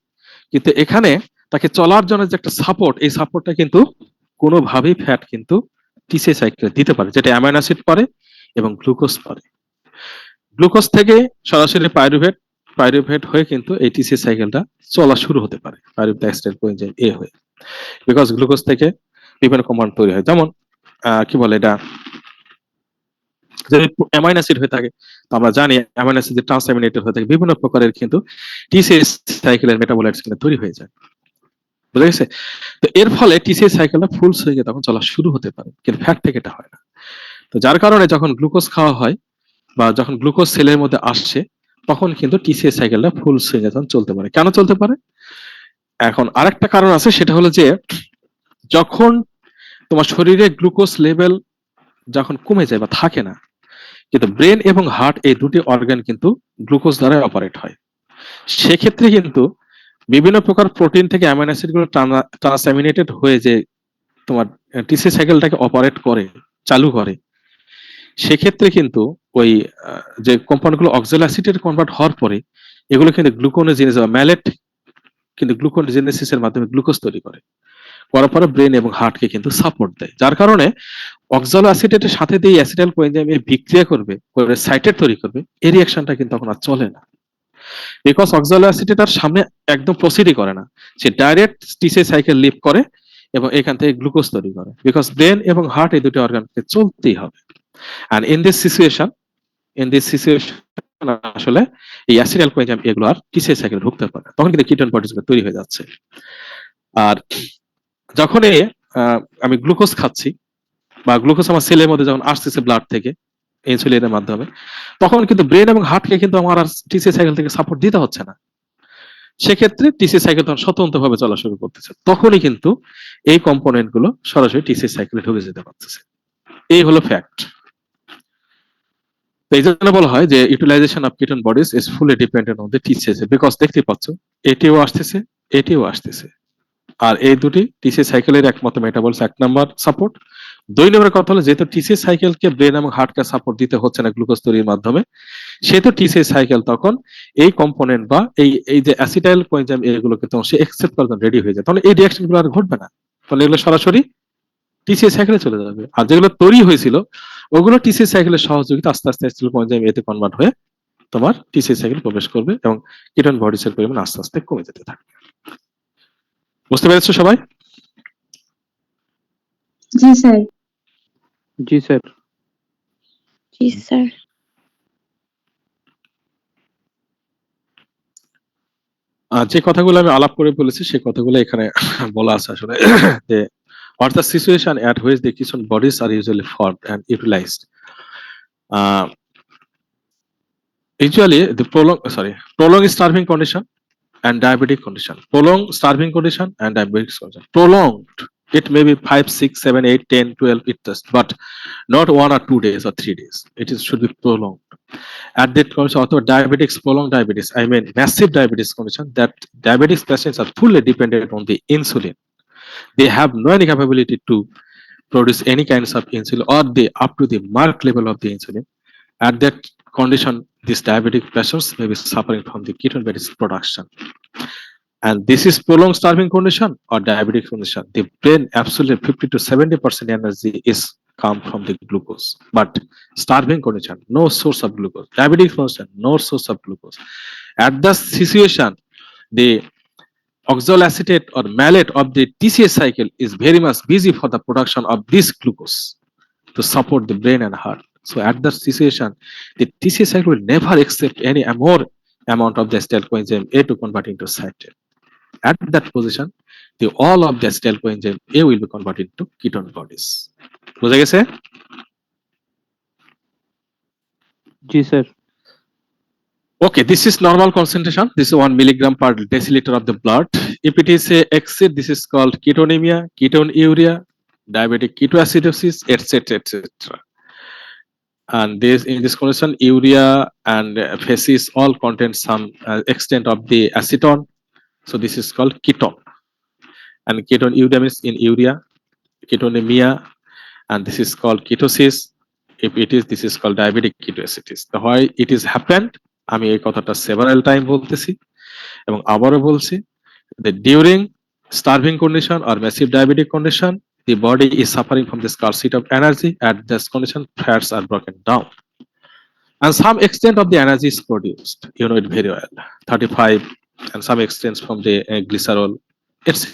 Speaker 1: কিন্তু এখানে তাকে চলার জন্য যে একটা সাপোর্ট, এই সাপোর্টটা কিন্তু কোনোভাবেই ফ্যাট কিন্তু টিসিএ সাইকেলে দিতে পারে, যেটা অ্যামাইনো অ্যাসিড পারে এবং গ্লুকোজ পারে। গ্লুকোজ থেকে সরাসরি পাইরুভেট হয়ে কিন্তু এই টিসিএ সাইকেলটা চলা শুরু হতে পারে, পাইরুভেট অ্যাসিটাইল কোএনজাইম এ হয়ে, বিকজ গ্লুকোজ থেকে বিভিন্ন কম্পাউন্ড তৈরি হয়। যেমন কি বলে এটা, যদি অ্যামাইনো অ্যাসিড হয়ে থাকে, তো আমরা জানি অ্যামাইনো অ্যাসিড যে ট্রান্সঅ্যামিনেটেড হয়ে থাকে, বিভিন্ন প্রকারের কিন্তু টিসিএ সাইকেলের মেটাবোলাইটস কিন্তু তৈরি হয়ে যায়। বুঝা গেছে? তো এর ফলে টিসিএ সাইকেলটা ফুল সুইংয়ে তখন চলা শুরু হতে পারে, কিন্তু ফ্যাট থেকে এটা হয় না। তো যার কারণে যখন গ্লুকোজ খাওয়া হয় বা যখন গ্লুকোজ সেলের মধ্যে আসছে, তখন কিন্তু টিসিএ সাইকেলটা ফুল সুইংয়ে তখন চলতে পারে। কেন চলতে পারে? এখন আরেকটা কারণ আছে, সেটা হলো যে যখন তোমার শরীরে গ্লুকোজ লেভেল যখন কমে যায় বা থাকে না, কিন্তু ব্রেন এবং হার্ট এই দুটি অর্গান কিন্তু গ্লুকোজ দ্বারা অপারেট হয়। সেক্ষেত্রে কিন্তু বিভিন্ন প্রকার প্রোটিন থেকে অ্যামাইনো অ্যাসিড গুলো ট্রান্সঅ্যামিনেটেড হয়ে যে তোমার টিসি সাইকেলটাকে অপারেট করে, চালু করে, সেক্ষেত্রে কিন্তু ওই যে কম্পাউন্ড গুলো অক্সালোঅ্যাসিডেট কনভার্ট হওয়ার পরে এগুলো কিন্তু গ্লুকোনেজেনেস বা ম্যালেট কিন্তু গ্লুকোনেজেনেসিসের মাধ্যমে গ্লুকোজ তৈরি করে, করার পরে ব্রেন এবং হার্টকে কিন্তু সাপোর্ট দেয়। যার কারণে অক্সালোঅ্যাসিডেটের সাথে দিয়ে অ্যাসিটাইল কোএনজাইম বিক্রিয়া করবে, করে সাইটেট তৈরি করবে, এই রিঅ্যাকশনটা কিন্তু তখন আর চলে না। বিকজ অক্সালোঅ্যাসিটেট আর সামনে একদম প্রসিডই করে না, সে ডাইরেক্ট টিসি সাইকেল লিপ করে এবং এখান থেকে গ্লুকোজ তৈরি করে। বিকজ ব্রেন এবং হার্ট এই দুটি অর্গানকে চলতেই হবে। And in this situation আসলে এই অ্যাসিটাইল কোএনজাইম এগুলো আর টিসি সাইকেলে ঢুকতে পারে না, তখন কিন্তু কিটোন বডিজ তৈরি হয়ে যাচ্ছে। আর যখন আমি গ্লুকোজ খাচ্ছি বা গ্লুকোজ আমার সেলের মধ্যে যখন আসতেছে ব্লাড থেকে ইনসুলিনের মাধ্যমে, তখন কিন্তু ব্রেন এবং হার্টকে কিন্তু আমার আর টিসি সাইকেল থেকে সাপোর্ট দিতে হচ্ছে না। সেক্ষেত্রে টিসি সাইকেল তখন স্বতন্ত্রভাবে চলা শুরু করতেছে, তখনই কিন্তু এই কম্পোনেন্ট গুলো সরাসরি টিসি সাইকেলে ঢুকে যেতে পারতেছে। এই হলো ফ্যাক্ট। এই জন্য বলা হয় যে utilisation of ketone bodies is fully dependent on the TC, because দেখতে পাচ্ছ এটিও আসতেছে, এটিও আসতেছে। আর এই দুটি টিসি সাইকেলের একমাত্র মেটাবলিস 1 নাম্বার সাপোর্ট। 2 নম্বরের কথা হলো যেহেতু টিসি সাইকেলকে ব্রেন এবং হার্টকে সাপোর্ট দিতে হচ্ছে না গ্লুকোজ তৈরির মাধ্যমে, সেহেতু টিসি সাইকেল তখন এই কম্পোনেন্ট বা এই যে অ্যাসিটাইল কোএনজাইম এগুলোকে তখন সে অ্যাকসেপ্ট করার জন্য রেডি হয়ে যায়, তাহলে এই রিঅ্যাকশন গুলো আর ঘটবে না, তাহলে এগুলো সরাসরি টিসি সাইকেলে চলে যাবে। আর যেগুলো তৈরি হয়েছিল ওগুলো টিসি সাইকেলের সহযোগিতা আস্তে আস্তে অ্যাসিটাইল কোএনজাইম এতে কনভার্ট হয়ে তোমার টিসি সাইকেল প্রবেশ করবে এবং কিটোন বডিজের পরিমাণ আস্তে আস্তে কমে যেতে থাকবে। বুঝতে পেরেছো সবাই?
Speaker 3: জি স্যার।
Speaker 2: জি স্যার।
Speaker 5: জি স্যার।
Speaker 1: যে কথাগুলো আমি আলাপ করে বলেছি সেই কথাগুলো এখানে বলা আছে আসলে যে what the situation at which the ketone bodies are usually formed and utilized. Usually the prolonged starving condition and diabetic condition. Prolonged starving condition and diabetic condition. Prolonged, it may be 5, 6, 7, 8, 10, 12, it does, but not 1 or 2 days or 3 days. Should be prolonged. At that condition, also diabetics, prolonged diabetes, I mean massive diabetes condition, that diabetes patients are fully dependent on the insulin. They have no any capability to produce any kinds of insulin or they up to the marked level of the insulin. At that condition, these diabetic patients may be suffering from the ketone bodies production. And this is prolonged starving condition or diabetic condition. The brain absolutely 50 to 70% energy is come from the glucose. But starving condition, no source of glucose. Diabetic condition, no source of glucose. At that situation, the oxaloacetate or malate of the TCA cycle is very much busy for the production of this glucose to support the brain and heart. So at that situation, the TCA cycle will never accept any more amount of the acetyl coenzyme A to convert into citrate. At that position, all of the acetyl coenzyme A will be converted into ketone bodies. বুঝা গেছে?
Speaker 2: জি sir.
Speaker 1: Okay, this is normal concentration. This is 1 milligram per deciliter of the blood. If it is exceed, this is called ketonemia, ketonuria, diabetic ketoacidosis, etc., etc. And this in this condition, urea and feces all contain some extent of the acetone. So this is called ketone. And ketonuria means in urea, ketonemia, and this is called ketosis. If it is, this is called diabetic ketoacidosis. The why it is happened, আমি এই কথাটা several time বলতেছি এবং আবারও বলছি, that during starving condition or massive diabetic condition, the body is suffering from the scarcity of energy. At this condition, fats are broken down and some extent of the energy is produced. You know it very well, 35 and some extent from the glycerol, etc.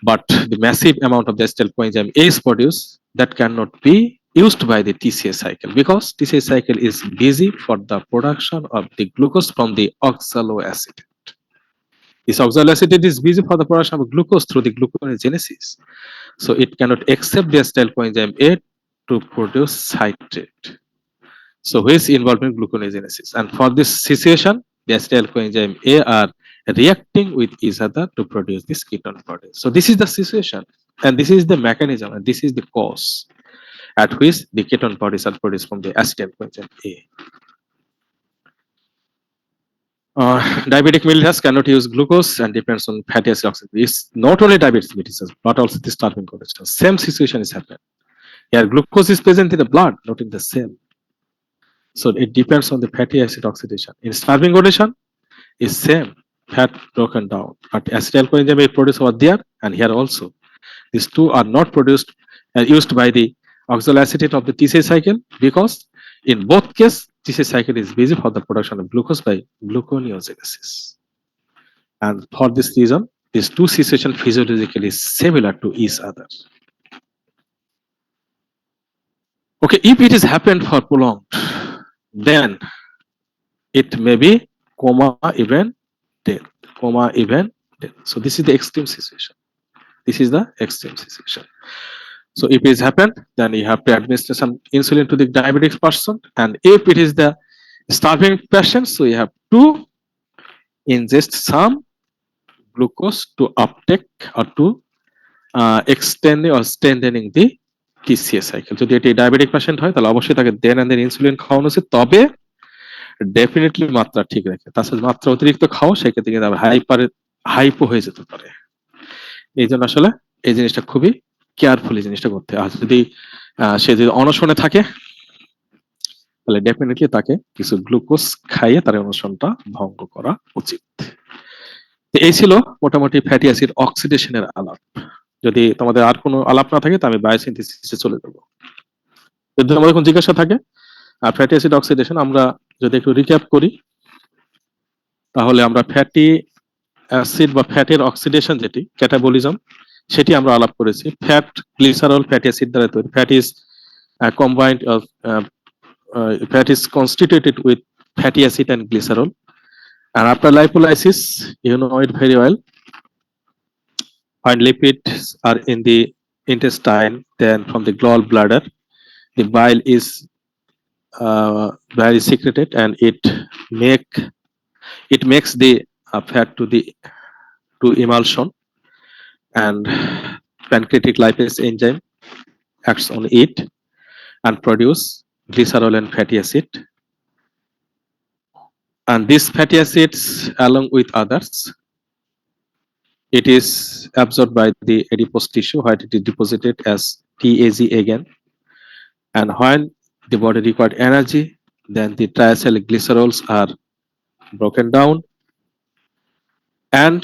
Speaker 1: But the massive amount of the acetyl coenzyme A is produced that cannot be used by the TCA cycle because TCA cycle is busy for the production of the glucose from the oxaloacetate. This oxaloacetate is busy for the production of glucose through the gluconeogenesis. So it cannot accept the acetyl coenzyme A to produce citrate. So which involved in gluconeogenesis. And for this situation, the acetyl coenzyme A are reacting with each other to produce this ketone body. So this is the situation and this is the mechanism and this is the cause. at which the ketone bodies are produced from the acetyl coenzyme A. Diabetic mellitus cannot use glucose and depends on fatty acid oxidation. It's not only diabetes mellitus, but also the starving condition. Same situation is happening. Here, glucose is present in the blood, not in the cell. So it depends on the fatty acid oxidation. In starving condition, is same fat broken down, but acetyl coenzyme is produced over there and here also. These two are not produced and used by the oxaloacetate of the TCA cycle because in both cases TCA cycle is busy for the production of glucose by gluconeogenesis. And for this reason, these two situations physiologically similar to each other. Okay, if it is happened for prolonged, then it may be coma, even death. Coma, even death. So this is the extreme situation. This is the extreme situation. So if it has happened, then you have to administer some insulin to the diabetic person. And if it is the starving patient, so you have to ingest some glucose to uptake or to extend or strengthening the TCA cycle. যদি এটি diabetic patient হয় তাহলে অবশ্যই তাকে দেন and then insulin খাওয়ানো উচিত, তবে definitely মাত্রা ঠিক রেখে। তাছাড়া মাত্রা অতিরিক্ত খাও সেক্ষেত্রে কিন্তু হাইপো হয়ে যেতে পারে। এই জন্য আসলে এই জিনিসটা খুবই কেয়ারফুলি জিনিসটা করতে হয়। আর যদি সে যদি অনশনে থাকে তাহলে ডেফিনেটলি তাকে কিছু গ্লুকোজ খাইয়ে তার অনশনটা ভঙ্গ করা উচিত। এই ছিল মোটামুটি ফ্যাটি অ্যাসিড অক্সিডেশনের আলাপ। যদি তোমাদের আর কোনো আলাপ না থাকে তো আমি বায়োসিনথেসিসে চলে যাব। যদি আমাদের কোনো জিজ্ঞাসা থাকে আর ফ্যাটি অ্যাসিড অক্সিডেশন আমরা যদি একটু রিক্যাপ করি তাহলে আমরা ফ্যাটি অ্যাসিড বা ফ্যাটের অক্সিডেশন যেটি ক্যাটাবলিজম সেটি আমরা আলাপ করেছি। ফ্যাট গ্লিসারল ফ্যাটি অ্যাসিড দ্বারা তৈরি। Fat is combined of fat is constituted with fatty acid and glycerol, and after lipolysis you know it very well, when lipids are in the intestine, then from the gallbladder the bile is secreted and it makes the fat to emulsion, and pancreatic lipase enzyme acts on it and produce glycerol and fatty acid, and these fatty acids along with others it is absorbed by the adipose tissue where it is deposited as TAZ again, and when the body required energy then the triacyl glycerols are broken down, and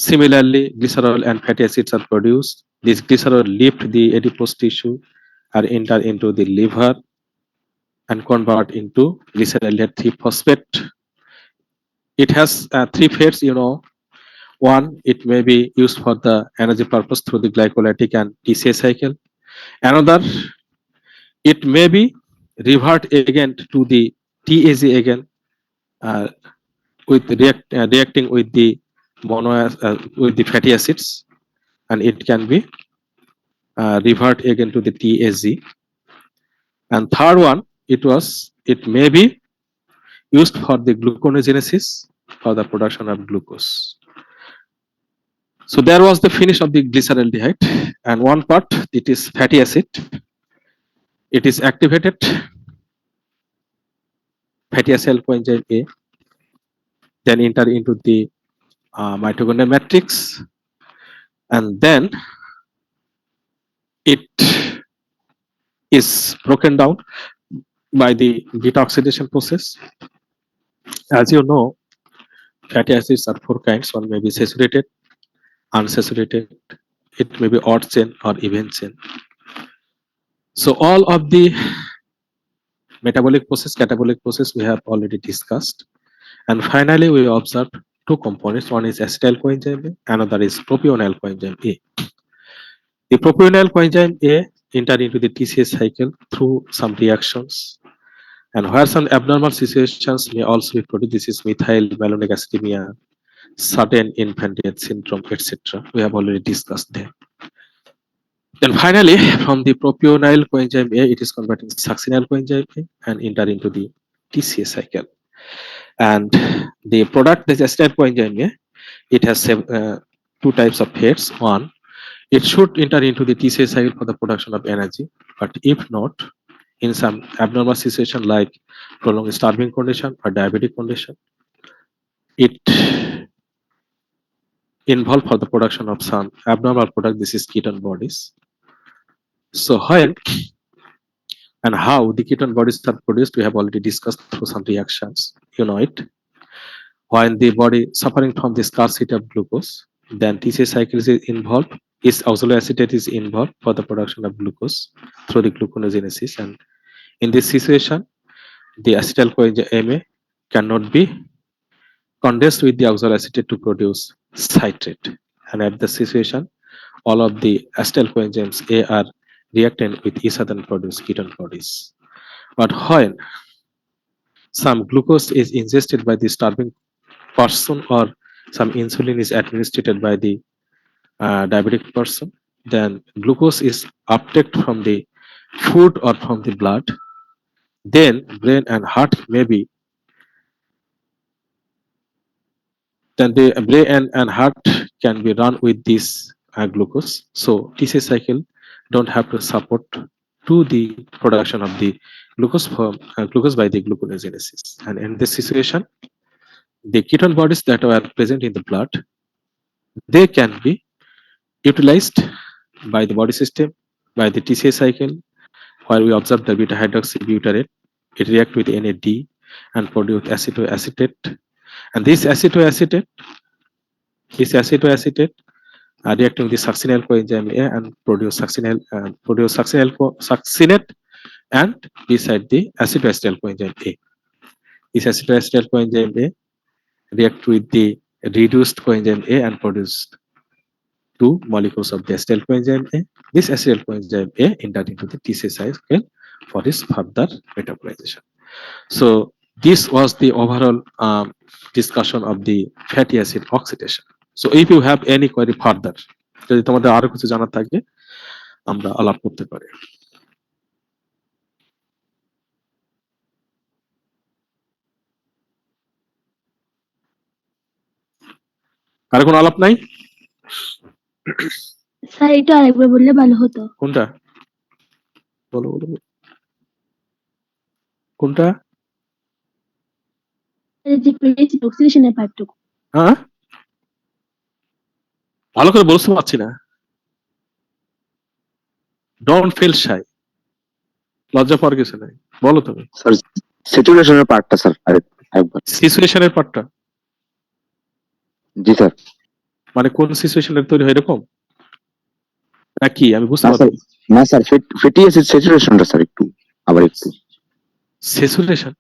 Speaker 1: similarly glycerol and fatty acids are produced. These glycerol lift the adipose tissue and enter into the liver and convert into glycerol 3-phosphate. It has 3 fates, you know. One, it may be used for the energy purpose through the glycolytic and TCA cycle. Another, it may be revert again to the TAZ again with reacting with the with the fatty acids, and it can be revert again to the TAZ. And third one, it may be used for the gluconeogenesis for the production of glucose. So there was the finish of the glyceraldehyde, and one part it is fatty acid. It is activated fatty acid coenzyme A, then enter into the mitochondrial matrix, and then it is broken down by the beta oxidation process. As you know, fatty acids are 4 kinds. One may be saturated, unsaturated, it may be odd chain or even chain. So all of the metabolic process, catabolic process we have already discussed, and finally we observed 2 components. One is acetyl coenzyme A, another is propionyl coenzyme A. The propionyl coenzyme A enter into the TCA cycle through some reactions, and where some abnormal situations may also be produced. This is methyl malonic acidemia, sudden infant death syndrome, etc. We have already discussed them. Then finally, from the propionyl coenzyme A, it is converting succinyl coenzyme A and enter into the TCA cycle. And the product, this acetyl coenzyme A, it has 2 types of heads. One, it should enter into the TCA cycle for the production of energy. But if not, in some abnormal situation like prolonged starving condition or diabetic condition, it involve for the production of some abnormal product. This is ketone bodies. So when and how the ketone bodies are produced, we have already discussed through some reactions. You know it. When the body suffering from the scarcity of glucose, then TCA cycle is involved. Is oxaloacetate is involved for the production of glucose through the gluconeogenesis, and in this situation, the acetyl coenzyme A cannot be condensed with the oxaloacetate to produce citrate, and at the situation, all of the acetyl coenzymes A are reactant with each other and produce ketone bodies. But when some glucose is ingested by the starving person or some insulin is administered by the diabetic person, then glucose is uptake from the food or from the blood. Then brain and heart may be, then the brain and heart can be run with this glucose. So TCA cycle don't have to support to the production of the glucose from glucose by the gluconeogenesis. And in this situation, the ketone bodies that are present in the blood, they can be utilized by the body system by the TCA cycle, where we observe the beta hydroxybutyrate. It react with NAD and produce acetoacetate, and this acetoacetate reacting with the succinyl coenzyme A and produce succinate and beside the acetoacetyl coenzyme A. This acetoacetyl coenzyme A react with the reduced coenzyme A and produce two molecules of the acetyl coenzyme A. This acetyl coenzyme A entered into the TCA cycle for its further metabolization. So this was the overall discussion of the fatty acid oxidation. So if you have any query further, যদি তোমাদের আরো কিছু জানার থাকে আমরা আলাপ করতে পারি। আর কোনো আলাপ নাই?
Speaker 6: স্যার এটা আরেকবার বললে ভালো হতো।
Speaker 1: কোনটা? বলো বলো বলো। কোনটা?
Speaker 6: এই যে পেয়েছি অক্সিডেশনের পার্টটুকু।
Speaker 1: হ্যাঁ? ভালো করে বলতে পারছি না। Don't feel shy. লজ্জা পাওয়ার কিছু নাই। বলো তুমি।
Speaker 7: স্যার সিচুয়েশনের পার্টটা স্যার আরেকবার।
Speaker 1: সিচুয়েশনের পার্টটা?
Speaker 7: জি স্যার।
Speaker 1: মানে কোন সিচুয়েশনের তৈরি হয় এরকম? নাকি আমি বুঝতে পারছি
Speaker 7: না স্যার ফ্যাটি অ্যাসিড স্যাচুরেশনটা স্যার একটু আবার একটু
Speaker 1: saturation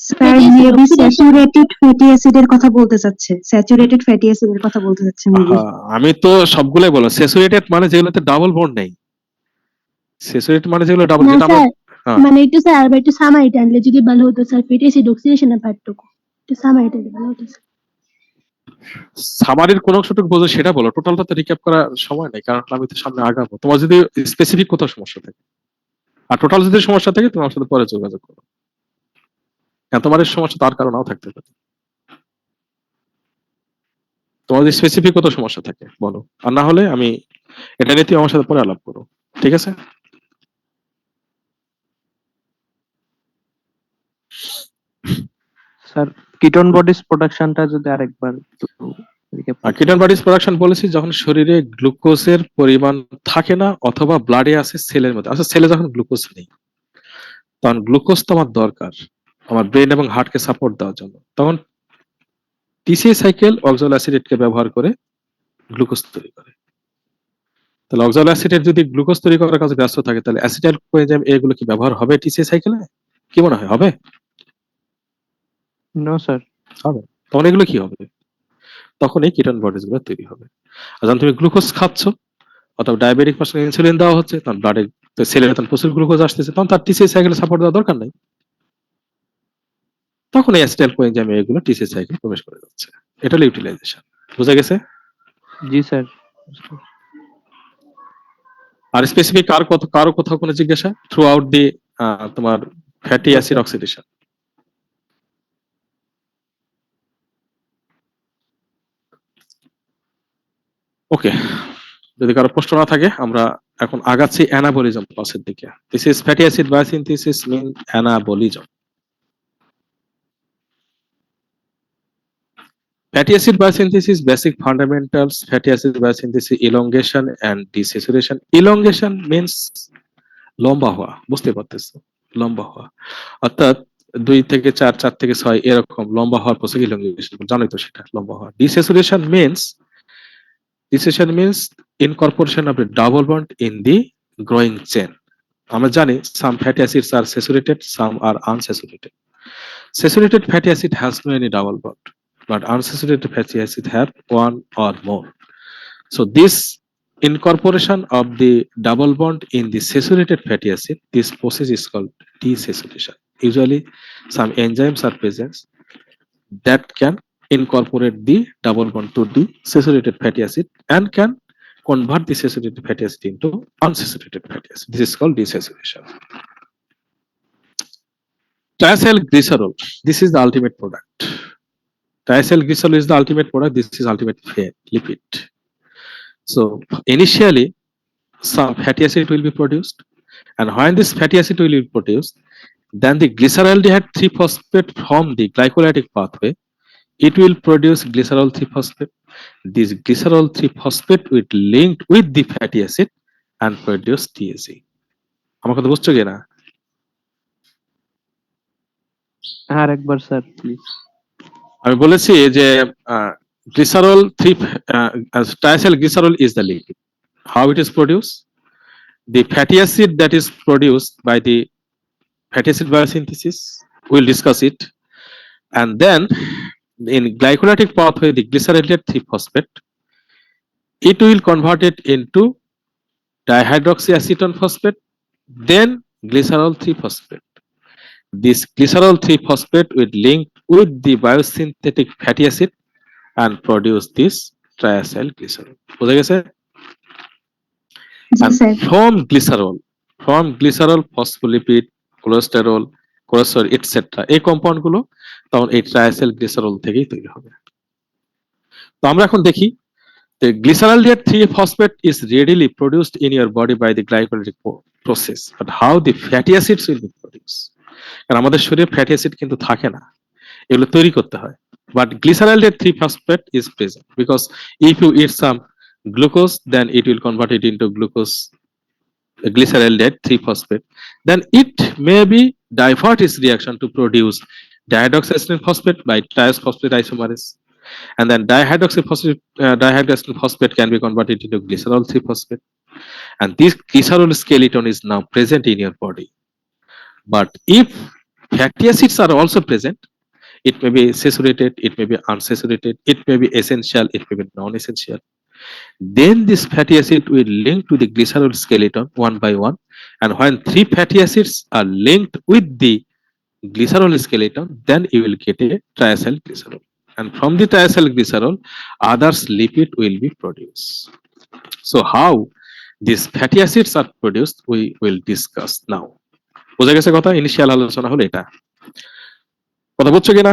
Speaker 3: sir maybe saturated fatty অ্যাসিডের কথা বলতে চাচ্ছে, স্যাচুরেটেড ফ্যাটি অ্যাসিডের কথা বলতে চাচ্ছে মেবি।
Speaker 1: আমি তো সবগুলাই বললাম স্যাচুরেটেড মানে যেগুলোতে ডাবল বন্ড নেই, স্যাচুরেটেড মানে যেগুলো ডাবল,
Speaker 6: না
Speaker 1: যেটা আমরা
Speaker 6: স্যার মানে একটু স্যার আবার একটু সামারি টানলে যদি ভালো হতো স্যার, ফ্যাটি অ্যাসিড অক্সিডেশনের পার্টটুকু একটু সামারি টানলে ভালো হতো স্যার।
Speaker 1: সামারির কোন অংশটুকু বোঝো সেটা বলো, টোটালটা তো রিক্যাপ করার সময় নেই, কারণ আমি তো সামনে আগাবো। তোমার যদি স্পেসিফিক কোথাও সমস্যা থাকে আর টোটাল যদি সমস্যা থাকে তোমার সাথে পরে যোগাযোগ করো, হ্যাঁ তোমার এই সমস্যা তার কারণ নাও থাকতে পারে। তোমার যদি স্পেসিফিক কোথাও সমস্যা থাকে বলো, আর না হলে আমি এটা নিয়ে তুমি আমার সাথে পরে আলাপ করো, ঠিক আছে?
Speaker 4: স্যার কিটোন বডিজ প্রোডাকশনটা যদি আরেকবার একটু recap করতেন।
Speaker 1: কিটোন বডিজ প্রোডাকশন বলেছি যখন শরীরে গ্লুকোজের পরিমাণ থাকে না অথবা ব্লাডে আছে সেলের মধ্যে, আচ্ছা সেলে যখন গ্লুকোজ নেই তখন গ্লুকোজ তো আমার দরকার আমার ব্রেন এবং হার্টকে সাপোর্ট দেওয়ার জন্য, তখন টিসিএ সাইকেল অক্সালোঅ্যাসিটেটকে ব্যবহার করে গ্লুকোজ তৈরি করে। তাহলে অক্সালোঅ্যাসিটেট যদি গ্লুকোজ তৈরি করার কাজে ব্যস্ত থাকে তাহলে অ্যাসিটাইল কোএনজাইম এগুলো কি ব্যবহার হবে টিসিএ সাইকেলে? কি মনে হয় হবে?
Speaker 4: No sir.
Speaker 1: হবে। তখন এগুলো কি হবে? তখন এই কিটোন বডিজ গুলো তৈরি হবে। আর যখন তুমি গ্লুকোজ খাচ্ছ অথবা ডায়াবেটিক পার্সন ইনসুলিন দেওয়া হচ্ছে তখন ব্লাডে সেলে তখন প্রচুর গ্লুকোজ আসতেছে, তখন তার টিসিএ সাইকেলে সাপোর্ট দেওয়ার দরকার নাই, তখন এই অ্যাসিটাইল কোএনজাইম এগুলো টিসিএ সাইকেলে প্রবেশ করে যাচ্ছে। এটা হলো ইউটিলাইজেশন। বুঝা গেছে?
Speaker 4: জি স্যার।
Speaker 1: আর স্পেসিফিক কারো কোথাও কোনো জিজ্ঞাসা থ্রু আউট দি তোমার ফ্যাটি অ্যাসিড অক্সিডেশন? ওকে, যদি কারো প্রশ্ন না থাকে আমরা এখন আগাচ্ছি অ্যানাবলিজম প্রসেস দিকে। This is fatty acid biosynthesis mean anabolism. Fatty acid biosynthesis basic fundamentals, fatty acid biosynthesis elongation and desaturation. Elongation means লম্বা হওয়া, বুঝতে পারতেছো, লম্বা হওয়া অর্থাৎ 2 থেকে 4, 4 থেকে 6 এরকম লম্বা হওয়ার প্রসেস ইলংগেশন, জানোই তো সেটা লম্বা হওয়া। Desaturation means incorporation of a double bond in the growing chain. আমরা জানি some fatty acids are saturated, some are unsaturated. Saturated fatty acid has no any double bond, but unsaturated fatty acid have one or more. So this incorporation of the double bond in the saturated fatty acid, this process is called desaturation. Usually some enzymes are present that can incorporate the double bond to the saturated fatty acid and can convert the saturated fatty acid into unsaturated fatty acid. This is called desaturation. Triacylglycerol, this is the ultimate product. Triacylglycerol is the ultimate product. This is ultimate lipid. So initially some fatty acid will be produced, and when this fatty acid will be produced, then the glyceraldehyde 3-phosphate from the glycolytic pathway, it will produce glycerol 3-phosphate. This glycerol 3-phosphate will link with the fatty acid and produce TAC. আমার কথা বুঝছো কি না?
Speaker 4: আর একবার sir please.
Speaker 1: আমি বলেছি যে glycerol 3 triacylglycerol is the lipid. How it is produced? The fatty acid that is produced by the fatty acid biosynthesis, we'll discuss it, and then in glycolytic pathway the glyceraldehyde 3-phosphate, it will convert it into dihydroxyacetone phosphate, then glycerol 3-phosphate. This glycerol 3-phosphate will link with the biosynthetic fatty acid and produce this triacylglycerol. বুঝা গেছে?
Speaker 3: জি
Speaker 1: And
Speaker 3: sir.
Speaker 1: from glycerol, phospholipid, cholesterol, etc. এই compound গুলো তখন এই triacylglycerol থেকেই তৈরি হবে। তো আমরা এখন দেখি the glyceraldehyde 3-phosphate is readily produced in your body by the glycolytic process, but how the fatty acids will be produced? কারণ আমাদের শরীরে ফ্যাটি অ্যাসিড কিন্তু থাকে না, এগুলো তৈরি করতে হয়। But glyceraldehyde 3-phosphate is present because if you eat some glucose, then it will convert it into glucose glyceraldehyde 3-phosphate. Then it may be divert its reaction to produce dihydroxyacetone phosphate by triphosphate isomerase, and then dihydroxyacetone phosphate can be converted into glycerol 3-phosphate, and this glycerol skeleton is now present in your body. But if fatty acids are also present, it may be saturated, it may be unsaturated, it may be essential, it may be non-essential. Then this fatty acid will link to the glycerol skeleton one by one, and when 3 fatty acids are linked with the glycerol skeleton, then you will get a triacylglycerol, and from the triacylglycerol others lipid will be produced. So how these fatty acids are produced we will discuss now. বুঝা গেছে কথা? Initial আলোচনা হলো এটা। কথা বুঝছো কিনা?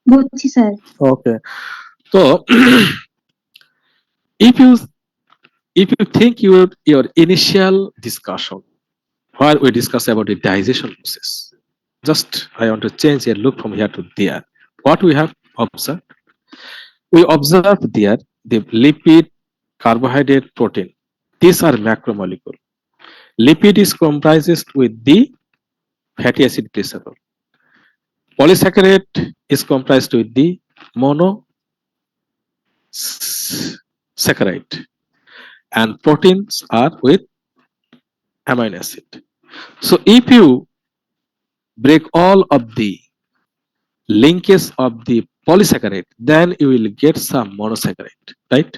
Speaker 3: বুঝছি স্যার।
Speaker 1: ওকে। তো if you think your initial discussion where we discuss about the digestion process, just I want to change your look from here to there. What we have observed? We observe there the lipid, carbohydrate, protein. These are macromolecule. Lipid is comprised with the fatty acid glycerol. Polysaccharide is comprised with the monosaccharide, and proteins are with amino acid. So if you break all of the linkage of the polysaccharide, then you will get some monosaccharide, right?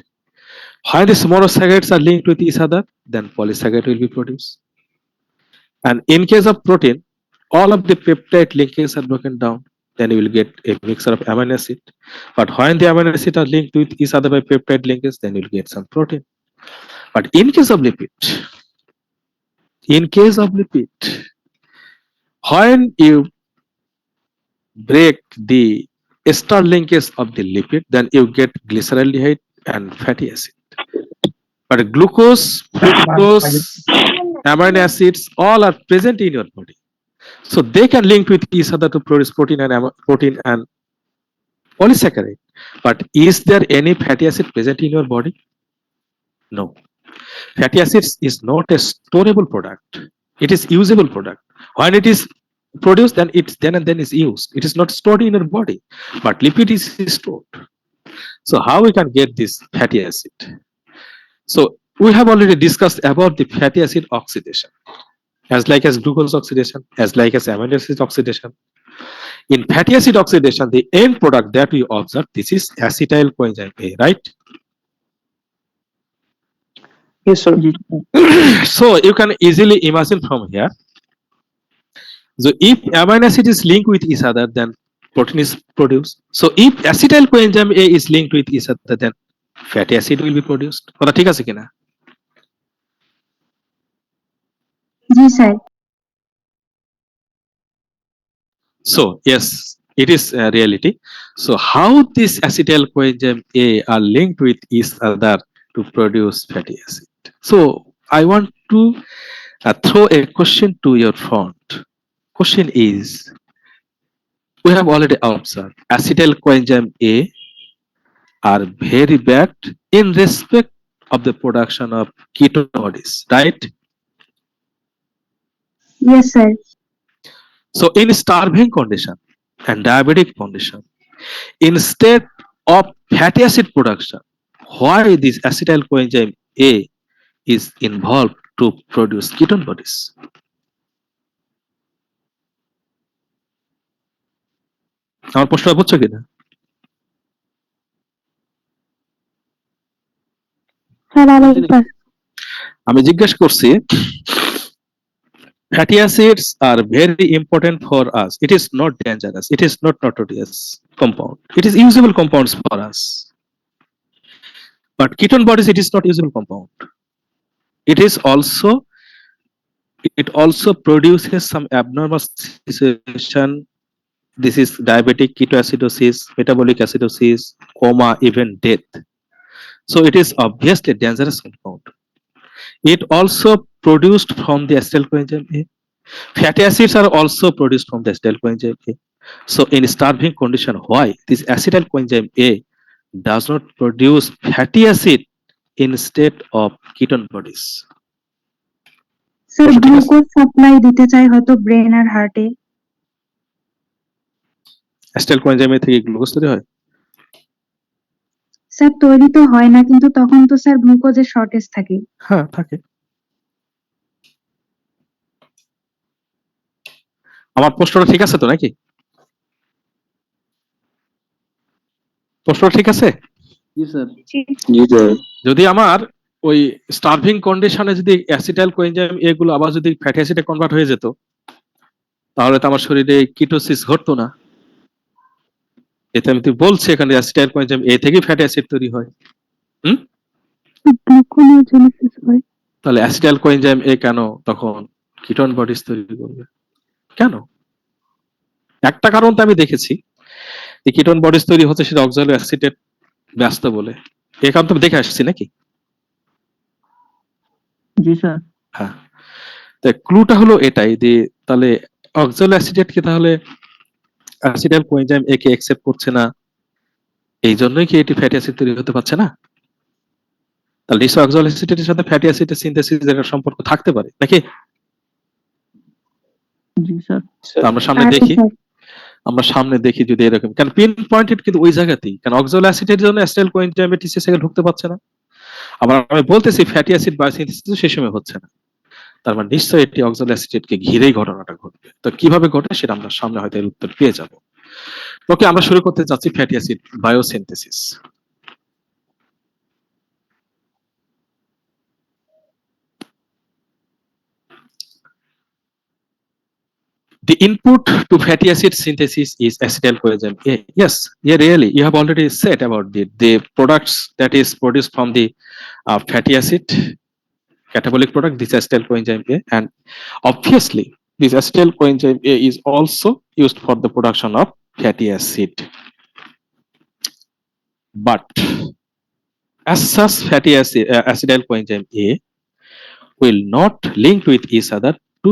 Speaker 1: When these monosaccharides are linked with each other, then polysaccharide will be produced. And in case of protein, all of the peptide linkages are broken down, then you will get a mixture of amino acid. But when the amino acid are linked with each other by peptide linkage, then you will get some protein. But in case of lipid, when you break the ester linkage of the lipid, then you get glyceraldehyde and fatty acid. But glucose, fructose, amino acids, all are present in your body. So they can link with each other to produce protein and polysaccharide. But is there any fatty acid present in your body? No. Fatty acids is not a storable product. It is usable product. When it is produced, then it's then and then is used. It is not stored in your body. But lipid is stored. So how we can get this fatty acid? So we have already discussed about the fatty acid oxidation, as like as glucose oxidation, as like as amino acid oxidation. In fatty acid oxidation, the end product that we observe, this is acetyl coenzyme A, right?
Speaker 2: Yes, sir.
Speaker 1: So you can easily imagine from here. So if amino acid is linked with each other, then protein is produced. So if acetyl coenzyme A is linked with each other, then fatty acid will be produced. কথা ঠিক আছে কিনা?
Speaker 3: জি sir.
Speaker 1: So yes, it is a reality. So how this acetyl coenzyme A are linked with each other to produce fatty acid? So I want to throw a question to your front. Question is, we have already observed acetyl coenzyme A are very bad in respect of the production of ketone bodies, right?
Speaker 3: Yes sir.
Speaker 1: So in starving condition and diabetic condition, instead of fatty acid production, why this acetyl coenzyme A is involved to produce ketone bodies? আমার প্রশ্নটা বুঝছো কিনা?
Speaker 6: Sir আরেকবার।
Speaker 1: আমি জিজ্ঞেস করছি, fatty acids are very important for us. It is not dangerous. It is not notorious compound. It is usable compounds for us. But ketone bodies, it is not usable compound. It is also, it also produces some abnormal situation. This is diabetic ketoacidosis, metabolic acidosis, coma, even death. So it is obviously a dangerous compound. It also produced from the acetyl coenzyme A. Fatty acids are also produced from the acetyl coenzyme A. So in starving condition, why this acetyl coenzyme A does not produce fatty acid instead of ketone bodies?
Speaker 3: Sir
Speaker 1: প্রশ্ন ঠিক আছে?
Speaker 3: Glucose supply দিতে চাই হয়তো brain আর হার্টে।
Speaker 1: acetyl coenzyme A থেকে glucose তৈরি হয়?
Speaker 3: স্যার তৈরি তো হয় না, কিন্তু তখন তো স্যার গ্লুকোজের শর্টেজ থাকে।
Speaker 1: হ্যাঁ, থাকে। আমার প্রশ্নটা ঠিক আছে তো নাকি? প্রশ্নটা ঠিক আছে?
Speaker 2: জি স্যার।
Speaker 7: জি স্যার।
Speaker 1: যদি আমার ওই স্টার্ভিং কন্ডিশনে যদি অ্যাসিটাইল কোএনজাইম এগুলো আবার যদি ফ্যাটি অ্যাসিডে কনভার্ট হয়ে যেত, তাহলে তো আমার শরীরে কিটোসিস ঘটতো না। এতে আমি বলছি এখানে অ্যাসিটাইল কোএনজাইম এ থেকে ফ্যাটি অ্যাসিড তৈরি হয়।
Speaker 6: গ্লুকোনিওজেনেসিস হয়।
Speaker 1: তাহলে অ্যাসিটাইল কোএনজাইম এ কেন তখন কিটোন বডিজ তৈরি করবে? কেন? একটা কারণ তো আমি দেখেছি, এই কিটোন বডিজ তৈরি হচ্ছে সেটা অক্সালো অ্যাসিটেট ব্যস্ত বলে। এই কারণ তো দেখে আসছি নাকি?
Speaker 4: জি স্যার।
Speaker 1: হ্যাঁ, তো ক্লুটা হলো এটাই যে তাহলে অক্সালো অ্যাসিটেটকে তাহলে অ্যাসিটাইল কোএনজাইম এ কে অ্যাকসেপ্ট করছে না, এই জন্যই কি এটি ফ্যাটি অ্যাসিড তৈরি হতে পারছে না? তাহলে নিশ্চয় অক্সালো অ্যাসিটেটের সাথে ফ্যাটি অ্যাসিডের সিনথেসিসের একটা সম্পর্ক থাকতে পারে নাকি?
Speaker 4: জি স্যার।
Speaker 1: তো আমরা সামনে
Speaker 3: আচ্ছা
Speaker 1: দেখি,
Speaker 3: স্যার।
Speaker 1: আমরা সামনে দেখি যদি এরকম, কারণ পিন পয়েন্টেড কিন্তু ওই জায়গাতেই, কারণ অক্সালো অ্যাসিডের জন্য অ্যাসিটাইল কোএনজাইম টিসিএস এ ঢুকতে পারছে না, আবার আমি বলতেছি ফ্যাটি অ্যাসিড বায়োসিনথেসিস সেই সময় হচ্ছে না। তার মানে নিশ্চয়ই এটি অক্সালো অ্যাসিডকে ঘিরেই ঘটনাটা ঘটবে। তো কিভাবে ঘটে সেটা আমরা সামনে হয়তো এর উত্তর পেয়ে যাব। ওকে, আমরা শুরু করতে যাচ্ছি fatty acid biosynthesis. The input to fatty acid synthesis is acetyl coenzyme A. Yes, yeah, really, you have already said about the products that is produced from the fatty acid, catabolic product, this acetyl coenzyme A, and obviously this acetyl coenzyme A is also used for the production of fatty acid. But As such, fatty acidyl coenzyme A will not link with each other to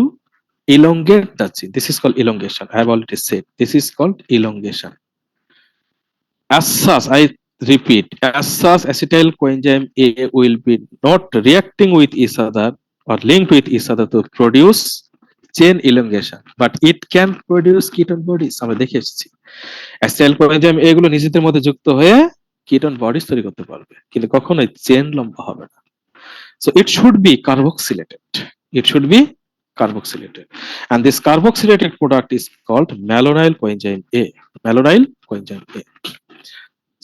Speaker 1: elongate the chain. This is called elongation. I have already said this is called elongation. As such, I repeat, as such, acetyl coenzyme A will be not reacting with each other or linked with each other to produce chain elongation, but it can produce ketone bodies. আমরা দেখে এসেছি acetyl coenzyme এগুলো নিজেদের মধ্যে যুক্ত হয়ে ketone bodies তৈরি করতে পারবে, কিন্তু কখনোই চেন লম্বা হবে না। So it should be carboxylated. It should be carboxylated, and this carboxylated product is called malonyl coenzyme A. Malonyl coenzyme A.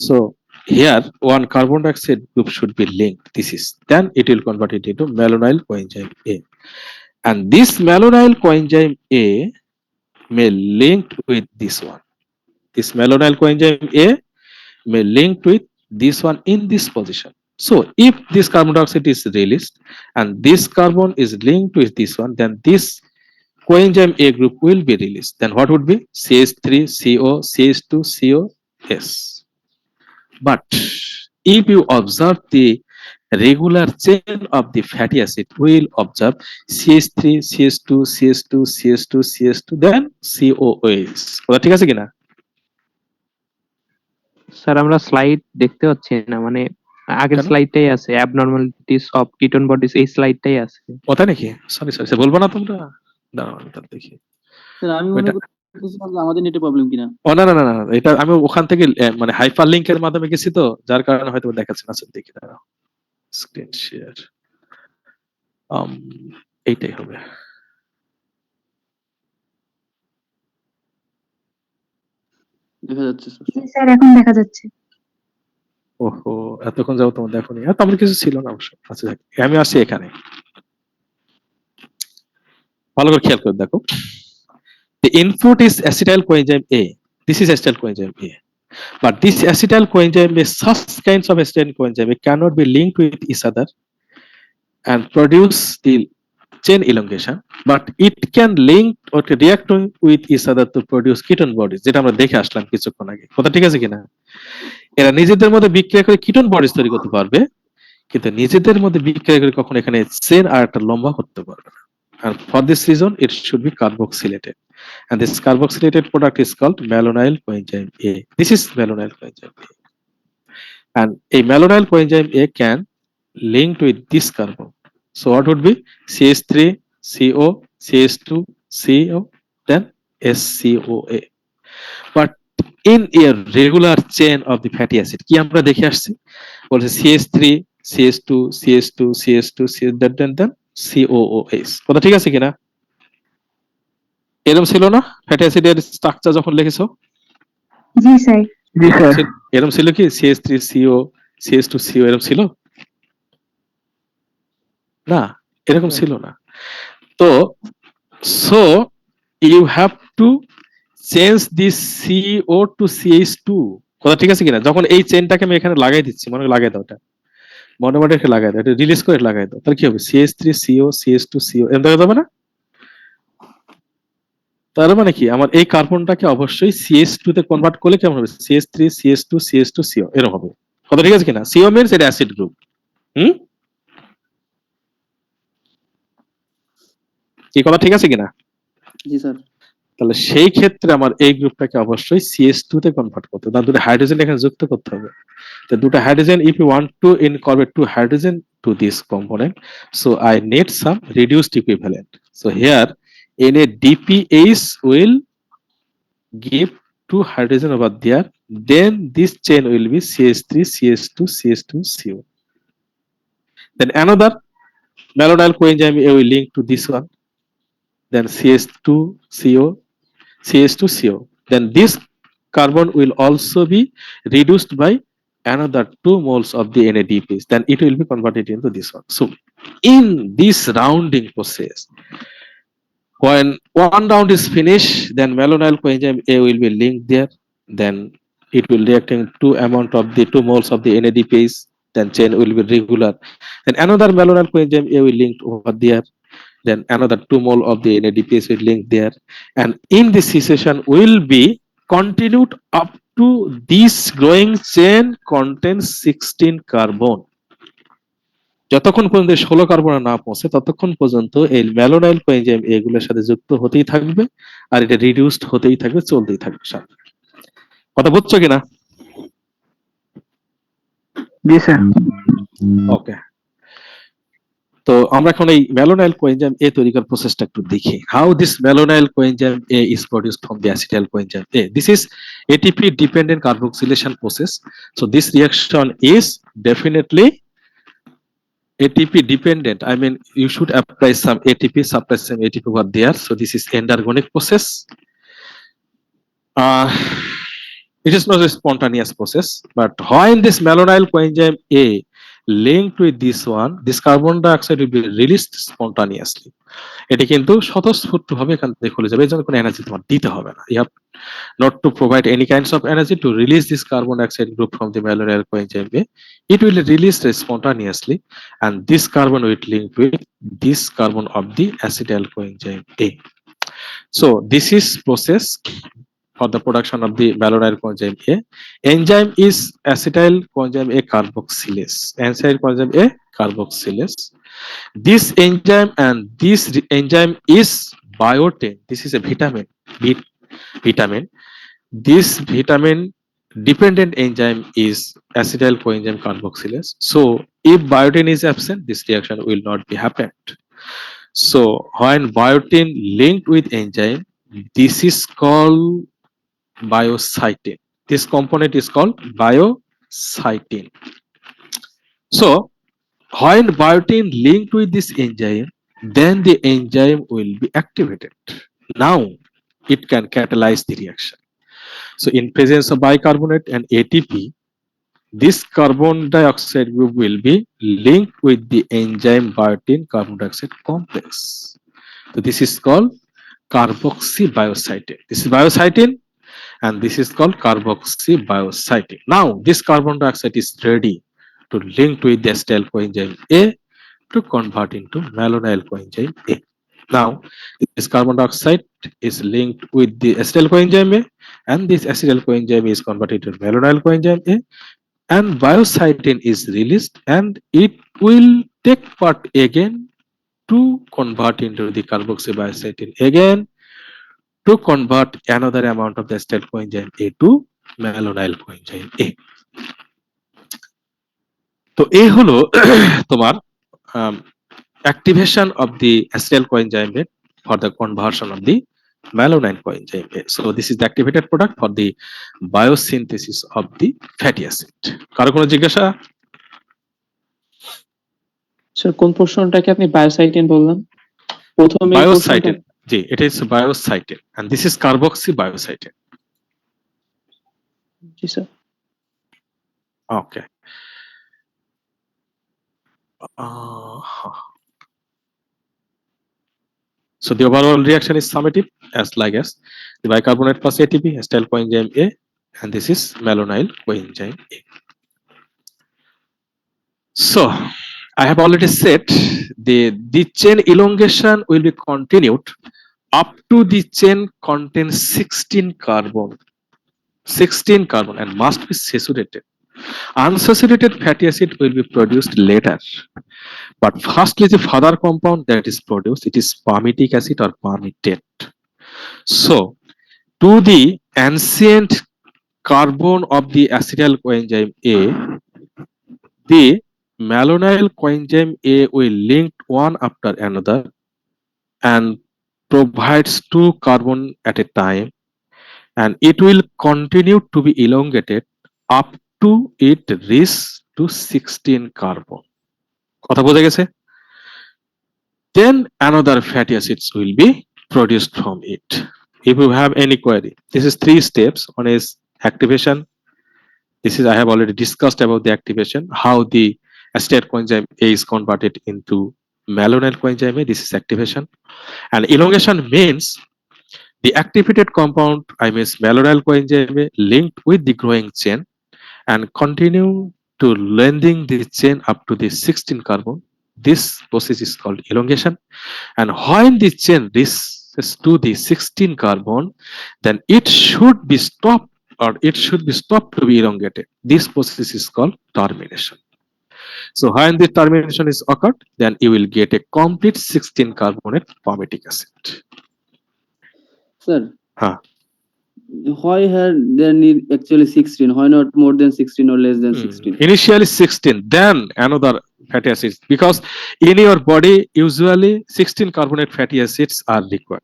Speaker 1: So here one carbon dioxide group should be linked. This is then it will convert it into malonyl coenzyme A, and this malonyl coenzyme A may link with this one. This malonyl coenzyme A may link with this one in this position. So if this carbon dioxide is released and this carbon is linked with this one, then this coenzyme A group will be released. Then what would be? CH3CO, CH2, COS. But if you observe the regular chain of the fatty acid, we will observe CH3, CH2, CH2, CH2, CH2, then COOS. কথা ঠিক আছে কিনা?
Speaker 4: Sir আমরা slide দেখতে পাচ্ছি না, মানে আগের
Speaker 1: কেন?
Speaker 4: স্লাইডটাই আছে, অ্যাবনরমালিটিস অফ কিটোন বডিজ, এই স্লাইডটাই আছে।
Speaker 1: কথা নাকি? সরি সরি বলবো না তোমরা? দাঁড়াও আমি তাহলে দেখি।
Speaker 2: স্যার আমি মনে করতেছিলাম যে আমাদের নেটে প্রবলেম কিনা।
Speaker 1: ও না না না না, এটা আমি ওখান থেকে মানে হাইপার লিংকের মাধ্যমে গেছি তো, যার কারণে হয়তো দেখাচ্ছে না। দেখি দাঁড়াও, স্ক্রিন শেয়ার এইটাই হবে।
Speaker 2: দেখা যাচ্ছে স্যার।
Speaker 3: জি স্যার, এখন দেখা যাচ্ছে।
Speaker 1: ওহো, এতক্ষণ যাও তোমার দেখোনি। আর তেমন কিছু ছিল না অবশ্য। আচ্ছা যাক, আমি আসছি এখানে, ভালো করে খেয়াল করে দেখো। The input is acetyl coenzyme A. This is acetyl coenzyme A. But this acetyl coenzyme A, such kinds of acetyl coenzyme A cannot be linked with each other and produce the chain elongation, but it can link or react with each other to produce ketone bodies, যেটা আমরা দেখে আসলাম কিছুক্ষণ আগে। কথা ঠিক আছে কিনা? এরা নিজেদের মধ্যে বিক্রিয়া করে কিটোন বডিজ তৈরি করতে পারবে, কিন্তু নিজেদের মধ্যে বিক্রিয়া করে কখনো এখানে চেন আর একটা লম্বা করতে পারবে না। And for this reason, it should be carboxylated. And this carboxylated product is called malonyl coenzyme A. This is malonyl coenzyme A. And a malonyl coenzyme A can link with this carbon. So what would be? CH3, CO, CH2, CO, then SCOA. But in a regular chain of the fatty acid, কি আমরা দেখে আসছি? বলছে CH3, CH2, CH2, CH2, CH, then COOS. কথা ঠিক আছে কিনা? এরকম ছিল না ফ্যাটি অ্যাসিডের স্ট্রাকচার যখন লিখেছো?
Speaker 3: জি স্যার।
Speaker 4: জি স্যার।
Speaker 1: এরকম ছিল কি? CH3CO, CH2CO এরকম ছিল না? এরকম ছিল না। তো so you have to change this CO to CH2. কথা ঠিক আছে কিনা? যখন এই চেনটাকে আমি এখানে লাগাই দিচ্ছি, মনে লাগাই দাও, এটা মনে মনে রেখে লাগাই দাও, এটা রিলিজ করে লাগাই দাও, তাহলে কি হবে? CH3CO, CH2CO এরকম দেখা যাবে না? তার মানে কি, আমার এই কার্বনটাকে অবশ্যই CH2 তে কনভার্ট করলে কেমন হবে? CH3, CH2, CH2CO এরকম হবে। কথা ঠিক আছে কিনা? CO means এটা অ্যাসিড গ্রুপ। কি কথা ঠিক আছে কিনা?
Speaker 2: জি স্যার।
Speaker 1: তাহলে সেই ক্ষেত্রে আমার এই গ্রুপটাকে অবশ্যই CH2 তে কনভার্ট করতে হবে, দুটো হাইড্রোজেন এখানে যুক্ত করতে হবে। তো দুটো hydrogen, if you want to incorporate two hydrogen to this component, so I need some reduced equivalent. So here NADPH will give two hydrogen over there, then this chain will be CH3, CH2, CH2, CO. Then another malonyl coenzyme A will link to this one, then CH2, CO, CH2, CO. Then this carbon will also be reduced by another 2 moles of the NADPH. Then it will be converted into this one. So in this rounding process, when one round is finished, then malonyl coenzyme A will be linked there. Then it will react in 2 amount of the 2 moles of the NADPH. Then chain will be regular. Then another malonyl coenzyme A will link over there. Then another 2 mole of the NADPH will link there. And in this situation will be continued up to this growing chain contains 16 carbon. যতক্ষণ পর্যন্ত 16 carbon না পৌঁছে ততক্ষণ পর্যন্ত এই ম্যালোনাইল coenzyme এগুলোর সাথে যুক্ত হতেই থাকবে আর এটা রিডিউসড হতেই থাকবে, চলতেই থাকবে। কথা বুঝছো কিনা?
Speaker 4: জি স্যার।
Speaker 1: ওকে, তো আমরা এখন এই ম্যালোনাইল কোএনজাইম এ তৈরি করার প্রসেসটা একটু দেখি। How this malonyl coenzyme A is produced from the acetyl coenzyme A. This is ATP dependent carboxylation process. So this reaction is definitely ATP dependent. I mean, you should apply some ATP, suppress some ATP over there. So this is endergonic process. It is not a spontaneous process, but when this malonyl coenzyme A linked with this one, this carbon dioxide will be released spontaneously. এটি কিন্তু স্বতঃস্ফূর্তভাবে এখান থেকে খুলে যাবে, এর জন্য কোনো এনার্জি তোমার দিতে হবে না। You have not to provide any kinds of energy to release this carbon dioxide group from the malonyl coenzyme A. It will release spontaneously, and this carbon will link with this carbon of the acetyl coenzyme A. So this is process for the production of the malonyl coenzyme A. Enzyme is acetyl coenzyme A carboxylase. Acetyl coenzyme A carboxylase. This enzyme and this enzyme is biotin. This is a vitamin. Vitamin. This vitamin dependent enzyme is acetyl coenzyme carboxylase. So if biotin is absent, this reaction will not be happened. So when biotin linked with enzyme, this is called biocytin. This component is called biocytin. So when biotin linked with this enzyme, then the enzyme will be activated. Now it can catalyze the reaction. So in presence of bicarbonate and ATP, this carbon dioxide group will be linked with the enzyme biotin carbon dioxide complex. So this is called carboxybiocytin. This is biocytin and this is called carboxybiocytin. Now this carbon dioxide is ready to link with the acetyl coenzyme A to convert into malonyl coenzyme A. Now this carbon dioxide is linked with the acetyl coenzyme A, and this acetyl coenzyme is converted to malonyl coenzyme A, and biocytin is released, and it will take part again to convert into the carboxybiocytin again to convert another amount of the acetyl coenzyme A to malonyl coenzyme A. তো এই হলো তোমার activation of the acetyl coenzyme A for the conversion of the malonyl coenzyme A. So this is the activated product for the biosynthesis of the fatty acid. কারো কোনো জিজ্ঞাসা?
Speaker 2: Sir কোন পোর্শনটাকে আপনি বায়োসাইটিন বললেন? প্রথমে
Speaker 1: Biocytin. G, it is biocytin and this is carboxybiocytin.
Speaker 2: G sir.
Speaker 1: Okay. So the overall reaction is summative as like as the bicarbonate plus ATP, acetyl coenzyme A, and this is malonyl coenzyme A. So I have already said the chain elongation will be continued up to the chain contains 16 carbon. 16 carbon and must be saturated. Unsaturated fatty acid will be produced later. But firstly, the further compound that is produced, it is palmitic acid or palmitate. So, to the ancient carbon of the acetyl coenzyme A, the malonyl coenzyme A will link one after another and provides 2 carbon at a time, and it will continue to be elongated up to it reach to 16 carbon. কথা বোঝা গেছে? Then another fatty acids will be produced from it. If you have any query, this is 3 steps. One is activation. This is I have already discussed about the activation, how the acetyl coenzyme A is converted into malonyl coenzyme A. This is activation. And elongation means the activated compound, I mean malonyl coenzyme A, linked with the growing chain and continue to lengthening the chain up to the 16 carbon. This process is called elongation. And when the chain reaches to the 16 carbon, then it should be stopped or it should be stopped to be elongated. This process is called termination. So when the termination is occurred, then you will get a complete 16 carbonate palmitic acid.
Speaker 8: Sir,
Speaker 1: Huh.
Speaker 8: why had there need actually 16? Why not more than 16 or less than 16?
Speaker 1: Initially 16, then another fatty acids, because in your body usually 16 carbonate fatty acids are required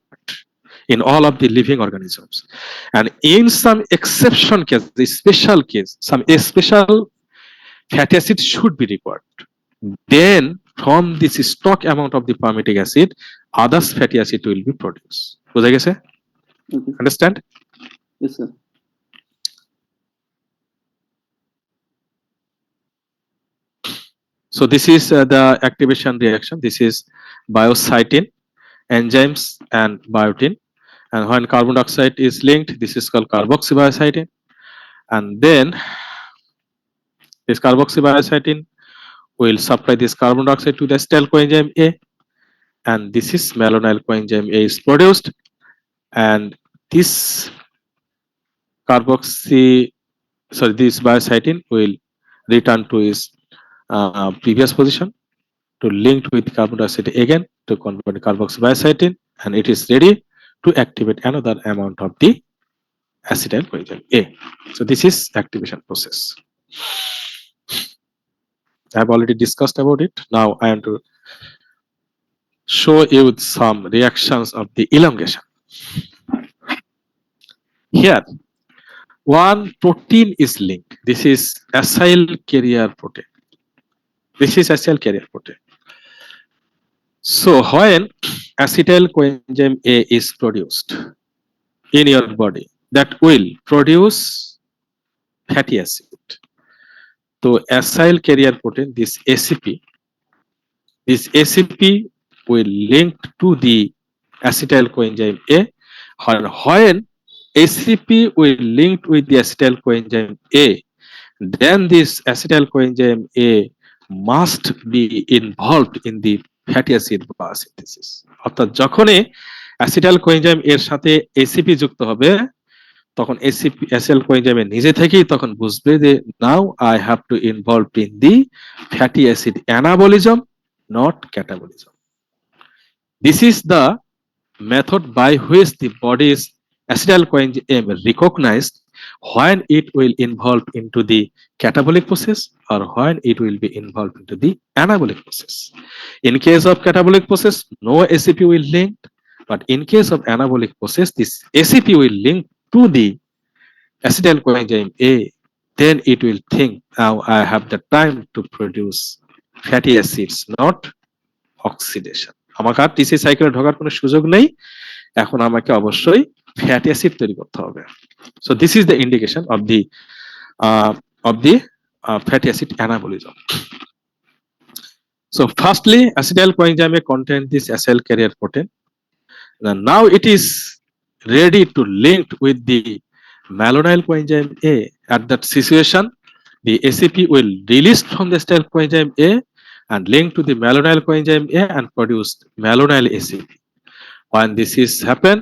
Speaker 1: in all of the living organisms, and in some exception case, the special case, some special fatty acids should be required. Then from this stock amount of the palmitic acid, others fatty acid will be produced. বুঝা গেছে?
Speaker 8: Okay.
Speaker 1: Understand?
Speaker 8: Yes, sir.
Speaker 1: So this is the activation reaction. This is biocytin, enzymes and biotin. And when carbon dioxide is linked, this is called carboxybiocytin. And then this carboxybiocytin will supply this carbon dioxide to the acetyl coenzyme A, and this is malonyl coenzyme A is produced, and this this biocytin will return to its previous position to link with carbon dioxide again to convert carboxybiocytin, and it is ready to activate another amount of the acetyl coenzyme A. So this is activation process. I have already discussed about it. Now I am to show you some reactions of the elongation. Here, one protein is linked. This is acyl carrier protein. This is acyl carrier protein. So when acetyl coenzyme A is produced in your body, that will produce fatty acid. So acyl carrier protein, this ACP will link to the acetyl coenzyme A. When ACP will link with the acetyl coenzyme A, then this acetyl coenzyme A must be involved in the fatty acid biosynthesis. অর্থাৎ যখনই acetyl coenzyme এর সাথে ACP যুক্ত হবে, তখন acetyl coenzyme নিজে থেকেই তখন বুঝবে যে now I have to involve in the fatty acid anabolism, not catabolism. This is the method by which the body's acetyl coenzyme recognized when it will involve into the catabolic process or when it will be involved into the anabolic process. In case of catabolic process, no ACP will link, but in case of anabolic process, this ACP will link to the acetyl coenzyme A. Then it will think, now I have the time to produce fatty acids, not oxidation. আমাকে আর TC সাইকেলে ঢোকার কোনো সুযোগ নেই, এখন আমাকে অবশ্যই fatty acid তৈরি করতে হবে। So this is the indication of the fatty acid anabolism. So firstly, acetyl coenzyme contain this acyl carrier protein. Now it is ready to link with the malonyl coenzyme A. At that situation, the ACP will release from the acetyl coenzyme A and link to the malonyl coenzyme A and produce malonyl ACP. When this is happen,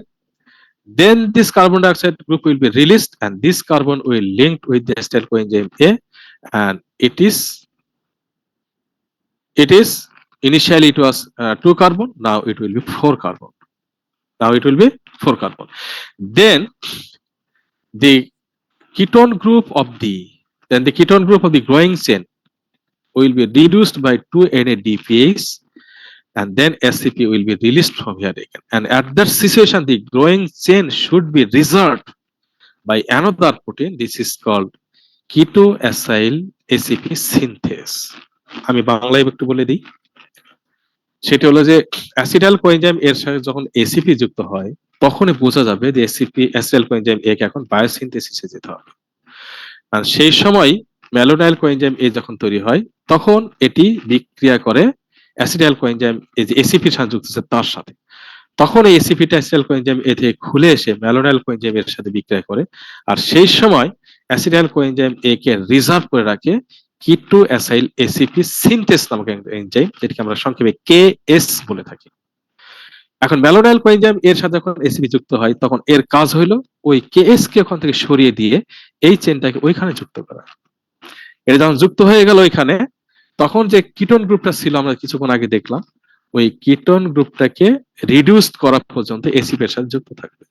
Speaker 1: then this carbon dioxide group will be released, and this carbon will link with the acetyl coenzyme A, and it is initially it was 2 carbon, now it will be 4 carbon. Then the ketone group of the growing chain will be reduced by 2 NADPase, and then SCP will be released from here again. And at that situation, the growing chain should be reserved by another protein. This is called keto-acyl ACP synthase. আমি বাংলায় একটু বলে দিই, সেটা হলো যে acetyl coenzyme এর সাথে যখন ACP যুক্ত হয়, তখনই বোঝা যাবে যে অ্যাসিটাইল কোএনজাইম এ কে এখন বায়োসিনথেসিসে যেতে হবে। আর সেই সময় ম্যালোনাইল কোএনজাইম এ যখন তৈরি হয়, তখন এটি বিক্রিয়া করে অ্যাসিটাইল কোএনজাইম এই যে ACP এর সাথে যুক্ত আছে তার সাথে, তখন এই ACPটা অ্যাসিটাইল কোএনজাইম এ থেকে খুলে এসে ম্যালোনাইল কোএনজাইম এর সাথে বিক্রিয়া করে, আর সেই সময় অ্যাসিটাইল কোএনজাইম এ কে রিজার্ভ করে রাখে keto-acyl ACP সিনথেস নামক এনজাইম, যেটাকে আমরা সংক্ষেপে KS বলে থাকি। এখন ম্যালোনাইল কোএনজাইম এর সাথে যখন এসিপি যুক্ত হয় তখন এর কাজ হলো ওই কেএস কে ওখান থেকে সরিয়ে দিয়ে এই চেনটাকে ওইখানে যুক্ত করা। এটা যখন যুক্ত হয়ে গেল ওইখানে, তখন যে কিটোন গ্রুপটা ছিল আমরা কিছুক্ষণ আগে দেখলাম, ওই কিটোন গ্রুপটাকে রিডিউসড করা পর্যন্ত এসিপি এর সাথে যুক্ত থাকবে।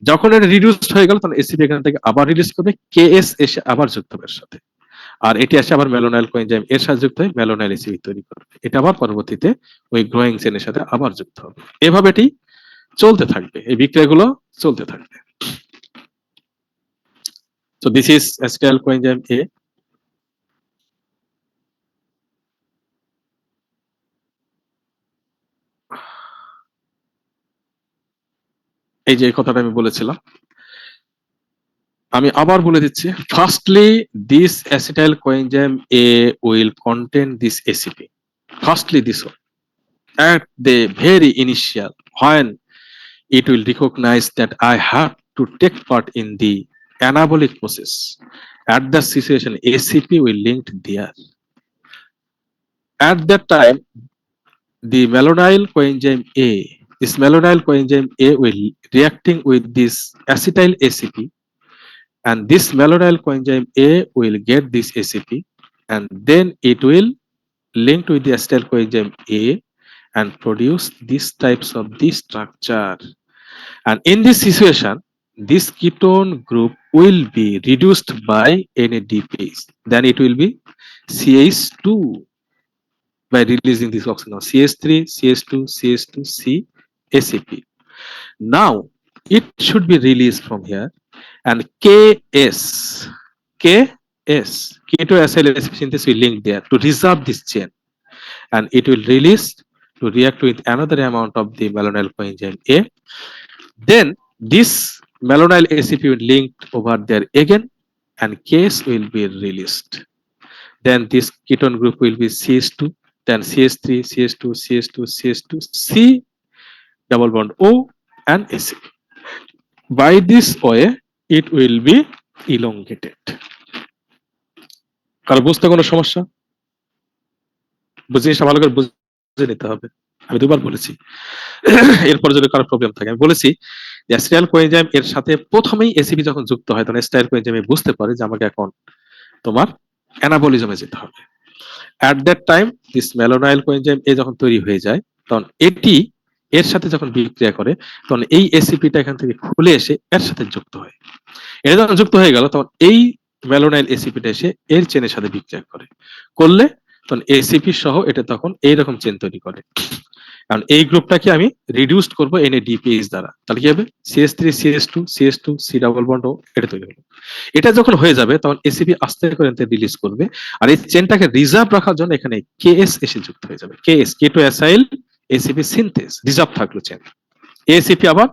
Speaker 1: যখন এটা রিডিউসড হয়ে গেল তখন এসিপি এখান থেকে আবার রিলিজ করবে, কেএস এসে আবার যুক্ত হবে এর সাথে, আর এটি এসে আবার ম্যালোনাইল কোএনজাইম এর সাথে যুক্ত হয়ে ম্যালোনাইল এসিপি তৈরি করবে। এটা আবার পরবর্তীতে ওই গ্রোয়িং চেনের সাথে আবার যুক্ত হবে। এভাবে এটি চলতে থাকবে, এই বিক্রিয়াগুলো চলতে থাকবে। So this is acetyl coenzyme A. এই যে এই কথাটা আমি বলেছিলাম, আমি আবার বলে দিচ্ছি। Firstly this acetyl coenzyme A will contain this ACP. Firstly this one. At the very initial, when it will recognize that I have to take part in the anabolic process, at that situation ACP will linked there. At that time the malonyl coenzyme A, this malonyl coenzyme A will reacting with this acetyl ACP, and this malonyl coenzyme A will get this ACP, and then it will link with the acetyl coenzyme A and produce these types of this structure. And in this situation, this ketone group will be reduced by NADPase. Then it will be CH2 by releasing this oxygen, CH3, CH2, CH2, C, ACP. Now it should be released from here, and KS, ketoacyl ACP synthesis will link there to reserve this chain, and it will release to react with another amount of the malonyl coenzyme A. Then this malonyl ACP will link over there again, and KS will be released. Then this ketone group will be CH2, then CH3, CH2, CH2, CH2, C, double bond O, and ACP. By this way, it will be elongated. কারো বুঝতে কোনো সমস্যা? জিনিসটা ভালো করে বুঝে নিতে হবে। আমি দুবার বলেছি, এরপর যদি কারো প্রবলেম থাকে। আমি বলেছি যে অ্যাসিটাইল কোএনজাইম এর সাথে প্রথমেই এসিপি যখন যুক্ত হয় তখন অ্যাসিটাইল কোএনজাইম বুঝতে পারে যে আমাকে এখন তোমার অ্যানাবলিজমে যেতে হবে। At that time this malonyl coenzyme A যখন তৈরি হয়ে যায় তখন এটি এর সাথে যখন বিক্রিয়া করে তখন এই এসিপিটা এখান থেকে খুলে এসে এর সাথে যুক্ত হয়। এটা যখন যুক্ত হয়ে গেল তখন এই ম্যালোনাইল এসিপিটা এসে এর চেনের সাথে বিক্রিয়া করলে তখন এসিপি সহ এটা তখন এইরকম চেন তৈরি করে। কারণ এই গ্রুপটাকে আমি রিডিউসড করব NADPase দ্বারা, তাহলে কি হবে CH3 CH2 CH2 C double bond ও এটা তৈরি হলো। এটা যখন হয়ে যাবে তখন এসিপি আস্তে করে রিলিজ করবে, আর এই চেনটাকে রিজার্ভ রাখার জন্য এখানে KS এসে যুক্ত হয়ে যাবে। KS, কেটোঅ্যাসাইল ACP সিনথেস, রিজার্ভ থাকলো চেন। এসিপি আবার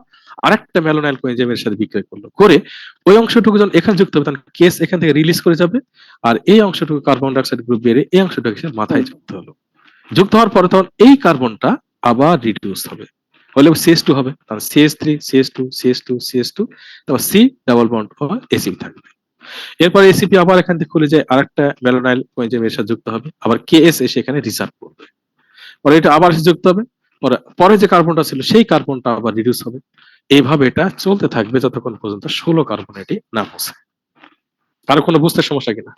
Speaker 1: আরেকটা ম্যালোনাইল কোএনজাইমের সাথে বিক্রিয়া করলো, করে ওই অংশটুকু যখন এখানে যুক্ত হবে তখন কেস এখান থেকে রিলিজ করে যাবে, আর এই অংশটুকু কার্বন ডাইঅক্সাইড গ্রুপ বেরিয়ে এই অংশটুকু এসে মাথায় যুক্ত হলো। যুক্ত হওয়ার পরে তখন এই কার্বনটা আবার রিডিউস হবে, হলে CH2 হবে, তাহলে CH3 CH2 CH2 CH2, তারপর C ডাবল বন্ড এসিপি থাকবে। এরপর এসিপি আবার এখান থেকে খুলে যায় আরেকটা ম্যালোনাইল কোএনজাইমের সাথে যুক্ত হবে, আবার কেএস এসে এখানে রিজার্ভ করবে, পরে এটা আবার যুক্ত হবে, পরে যে কার্বনটা ছিল সেই কার্বনটা আবার রিডিউস হবে। এইভাবে এটা চলতে থাকবে যতক্ষণ পর্যন্ত 16 কার্বন এটি না পৌঁছে। কারো কোনো বুঝতে সমস্যা কিনা?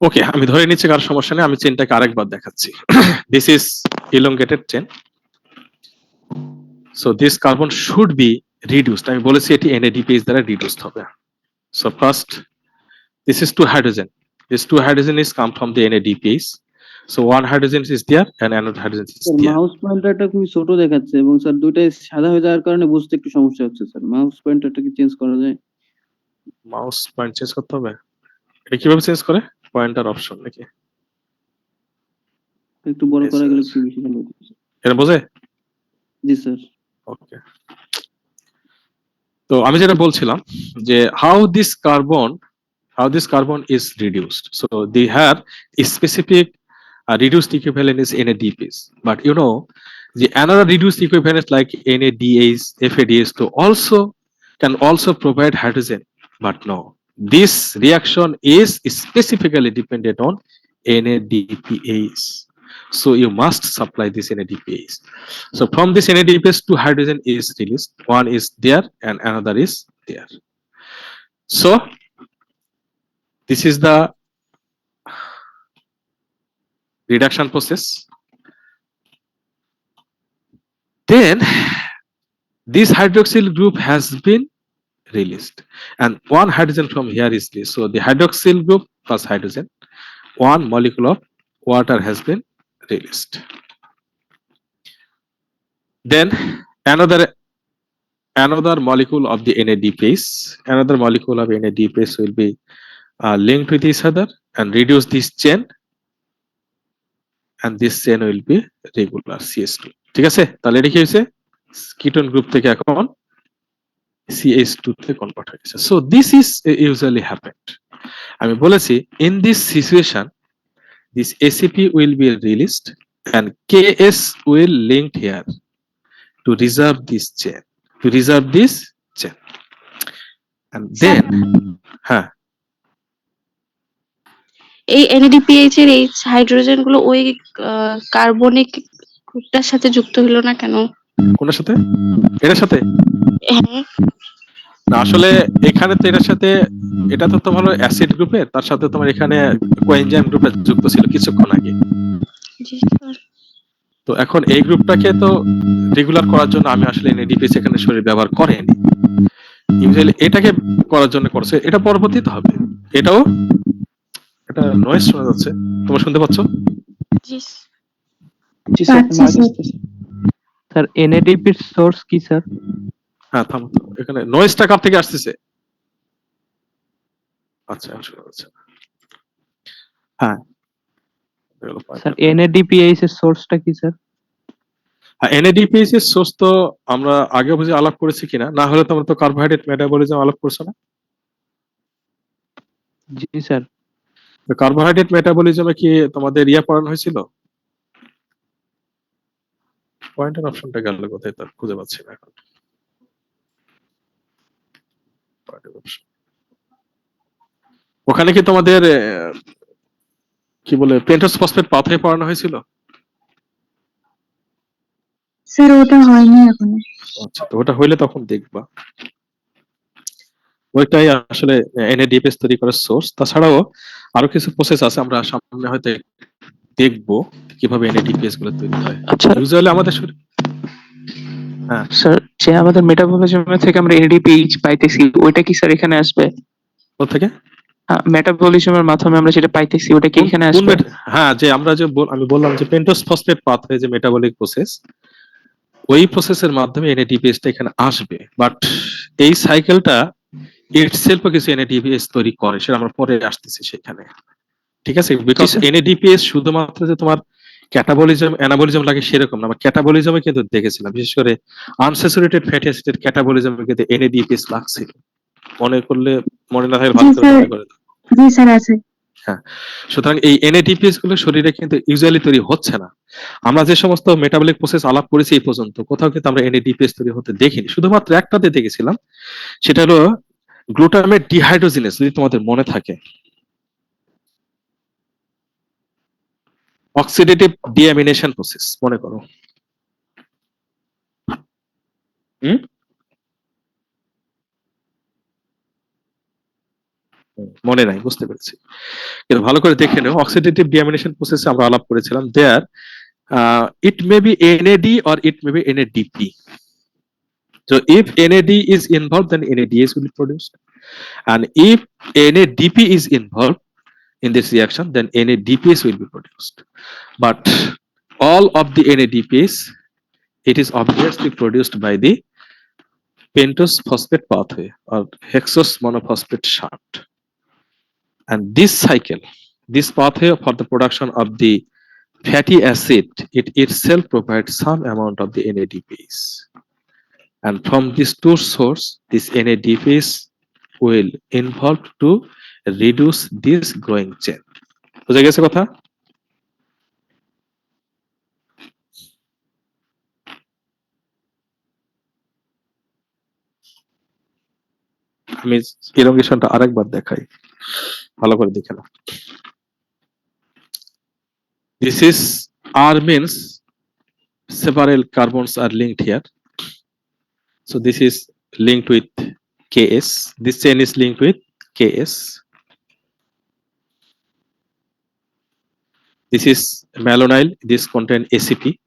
Speaker 1: ওকে, আমি ধরে নিচ্ছি কারো সমস্যা নেই, আমি চেনটাকে আরেকবার দেখাচ্ছি। This is elongated chain, so this carbon should be reduced. আমি বলেছি এটি NADPase দ্বারা রিডিউসড হবে। So first this is two hydrogen, this two hydrogen is come from the NADPase, so one hydrogen is there and another hydrogen is
Speaker 8: sir
Speaker 1: there.
Speaker 8: Mouse পয়েন্টারটা খুবই ছোট দেখাচ্ছে এবং স্যার দুইটাই সাদা হয়ে যাওয়ার কারণে বুঝতে একটু সমস্যা হচ্ছে স্যার। মাউস পয়েন্টারটা কি চেঞ্জ করা যায়?
Speaker 1: মাউস পয়েন্ট চেঞ্জ করতে হবে, এটা কিভাবে চেঞ্জ করে? পয়েন্টার অপশন নাকি?
Speaker 8: একটু বড় করা গেলে একটু বেশি ভালো হতো স্যার।
Speaker 1: এটা বোঝে?
Speaker 8: জি স্যার।
Speaker 1: ওকে, তো আমি যেটা বলছিলাম যে how this carbon is reduced, so they have a specific reduced equivalent is NADPase, but you know the another reduced equivalent like NADAs, FADs to also can also provide hydrogen, but no, this reaction is specifically dependent on NADPase. So you must supply this NADPase. So from this NADPase, two hydrogen is released. One is there and another is there. So this is the reduction process. Then this hydroxyl group has been released and one hydrogen from here is released. So the hydroxyl group plus hydrogen, one molecule of water has been released. Then another molecule of the NADPase, another molecule of NADPase will be linked with each other and reduce this chain, and this chain will be regular CH2. ঠিক আছে, তাহলে এটা কি হয়েছে, ketone group থেকে এখন CH2 তে convert হয়ে গেছে। So this is usually happened. আমি বলেছি in this situation this ACP will be released and KS will linked here to reserve this chain, and then হ্যাঁ
Speaker 5: এই NADPH এর এই হাইড্রোজেন গুলো ওই কার্বনিক গ্রুপটার সাথে যুক্ত হলো না কেন?
Speaker 1: কোনটার সাথে? এটার সাথে
Speaker 5: হ্যাঁ,
Speaker 1: না, আসলে এখানে তো এটার সাথে, এটা তো তোমার অ্যাসিড গ্রুপের, তার সাথে তোমার এখানে কোএনজাইম গ্রুপে যুক্ত ছিল কিছুক্ষণ আগে।
Speaker 5: জি স্যার।
Speaker 1: তো এখন এই গ্রুপটাকে তো রেগুলার করার জন্য আমি আসলে NADPase এখানে শরীর ব্যবহার করেনি, ইউজুয়ালি এটাকে করার জন্য করছে। এটা পরবর্তীতে হবে। এটাও এটা নয়েজ শোনা যাচ্ছে, তোমরা শুনতে পাচ্ছ?
Speaker 5: জি
Speaker 4: জি স্যার,
Speaker 3: পাচ্ছি স্যার।
Speaker 4: স্যার NADP এর সোর্স কি স্যার?
Speaker 1: হ্যাঁ থামো, এখানে নয়েজটা কার থেকে আসতেছে? আচ্ছা শোনা যাচ্ছে। হ্যাঁ
Speaker 4: স্যার NADPase এর সোর্সটা কি স্যার?
Speaker 1: NADPase এর সোর্স তো আমরা আগে বুঝে আলাপ করেছি কিনা, না হলে তোমরা তো কার্বোহাইড্রেট মেটাবলিজম আলাপ করছো না?
Speaker 4: জি স্যার।
Speaker 1: কার্বোহাইড্রেট মেটাবলিজমে কি তোমাদের পড়ানো হয়েছিল? পয়েন্টার অপশনটা গেল কোথায়, তার খুঁজে পাচ্ছি না এখন। ওখানে কি তোমাদের কি বলে পেন্টোজ ফসফেট পাথওয়ে পড়ানো হয়েছিল?
Speaker 3: স্যার ওটা হয়নি এখনো।
Speaker 1: আচ্ছা, তো ওটা হইলে তখন দেখবা। ওইটাই আসলে NADPase তৈরি করার সোর্স। তাছাড়াও আরো কিছু প্রসেস আছে, আমরা সামনে হয়তো দেখবো কিভাবে NADPase গুলো তৈরি হয়।
Speaker 4: আচ্ছা
Speaker 1: ইউজুয়ালি আমাদের হ্যাঁ
Speaker 4: স্যার, যে আমাদের মেটাবলিজম থেকে আমরা NADPH পাইতেছি ওইটা কি স্যার এখানে আসবে?
Speaker 1: ওর থেকে
Speaker 4: মেটাবলিজমের মাধ্যমে আমরা যেটা পাইতেছি ওটা কি এখানে আসবে?
Speaker 1: হ্যাঁ, যে আমরা যে আমি বললাম যে পেন্টোজ ফসফেট পাথওয়ে যে মেটাবলিক প্রসেস, ওই প্রসেসের মাধ্যমে NADPase টা এখানে আসবে। বাট এই সাইকেলটা ইটসেলফ কিছু NADPase তৈরি করে, সেটা আমরা পরে আসতেছি সেখানে। ঠিক আছে, বিকজ NADPase শুধুমাত্র যে তোমার ক্যাটাবলিজম অ্যানাবলিজম লাগে সেরকম না, আমরা ক্যাটাবলিজমে কিন্তু দেখেছিলাম, বিশেষ করে আনস্যাচুরেটেড ফ্যাটি অ্যাসিডের ক্যাটাবলিজমে কিন্তু NADPase লাগছিল। মনে করলে মনে না থাকলে ভালো
Speaker 3: জি
Speaker 1: করে
Speaker 3: স্যার,
Speaker 1: মনে করে দাও।
Speaker 3: জি স্যার আছে।
Speaker 1: হ্যাঁ, সুতরাং এই NADPase গুলো শরীরে কিন্তু ইউজুয়ালি তৈরি হচ্ছে না। আমরা যে সমস্ত মেটাবলিক প্রসেস আলাপ করেছি এই পর্যন্ত, কোথাও কিন্তু আমরা NADPase তৈরি হতে দেখিনি, শুধুমাত্র একটাতে দেখেছিলাম, সেটা হলো গ্লুটামেট ডিহাইড্রোজিনেস, যদি তোমাদের মনে থাকে, অক্সিডেটিভ ডিঅ্যামিনেশন প্রসেস মনে করো। মনে নাই, বুঝতে পেরেছি, কিন্তু ভালো করে দেখে নেও। অক্সিডেটিভ ডিঅ্যামিনেশন প্রসেসে আমরা আলাপ করেছিলাম, দেয়ার it may be NAD or it may be NADP. So if NAD is involved, then NADS will be produced, and if NADP is involved in this reaction, then NADPase will be produced. But all of the NADPase, it is obviously produced by the pentose phosphate pathway or hexose monophosphate shaft. And this cycle, this pathway for the production of the fatty acid, it itself provides some amount of the NADPase. And from this two source, this NADPase will involve to reduce this growing chain. বুঝা গেছে কথা? আমি ইরোগেশনটা আরেকবার দেখাই, ভালো করে দেখে নাও। This is R means several carbons are linked here. So this is linked with Ks. This chain is linked with Ks. This is malonyl. This contain ACP.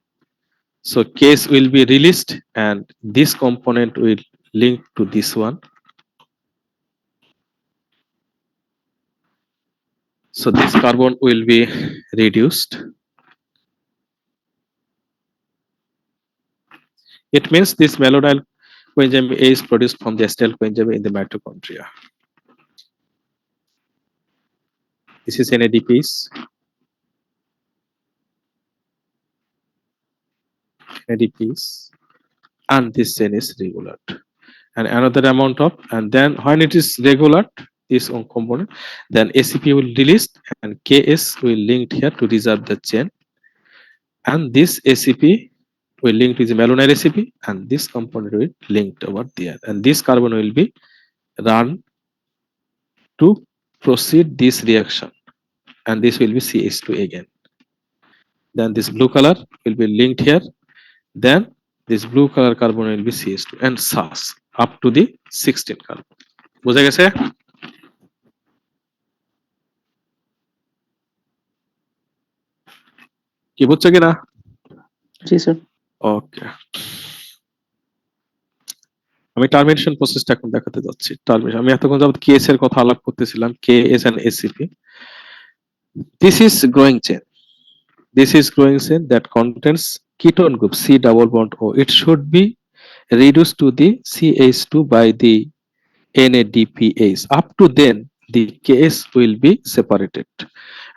Speaker 1: So Ks will be released and this component will link to this one. So this carbon will be reduced. It means this malonyl coenzyme A is produced from the acetyl coenzyme in the mitochondria. This is NADPs. NADPs, and this chain is regular. And another amount of, and then when it is regular, this one component, then ACP will release and Ks will linked here to reserve the chain. And this ACP will link to the malonyl ACP, and this component will linked over there. And this carbon will be run to proceed this reaction, and this will be CH2 again. Then this blue color will be linked here. Then this blue color carbon will be CH2 and SAS up to the 16 carbon. বোঝা গেছে? কি বুঝছো কিনা?
Speaker 4: জি sir.
Speaker 1: ওকে, আমি termination প্রসেসটা এখন দেখাতে যাচ্ছি। টার্মিনেশন, আমি এতক্ষণ যাবত কেএস এর কথা আলাপ করতেছিলাম, KS and ACP. This is growing chain. This is growing chain that contains ketone group C double bond O. It should be reduced to the CH2 by the NADPase. Up to then, the Ks will be separated.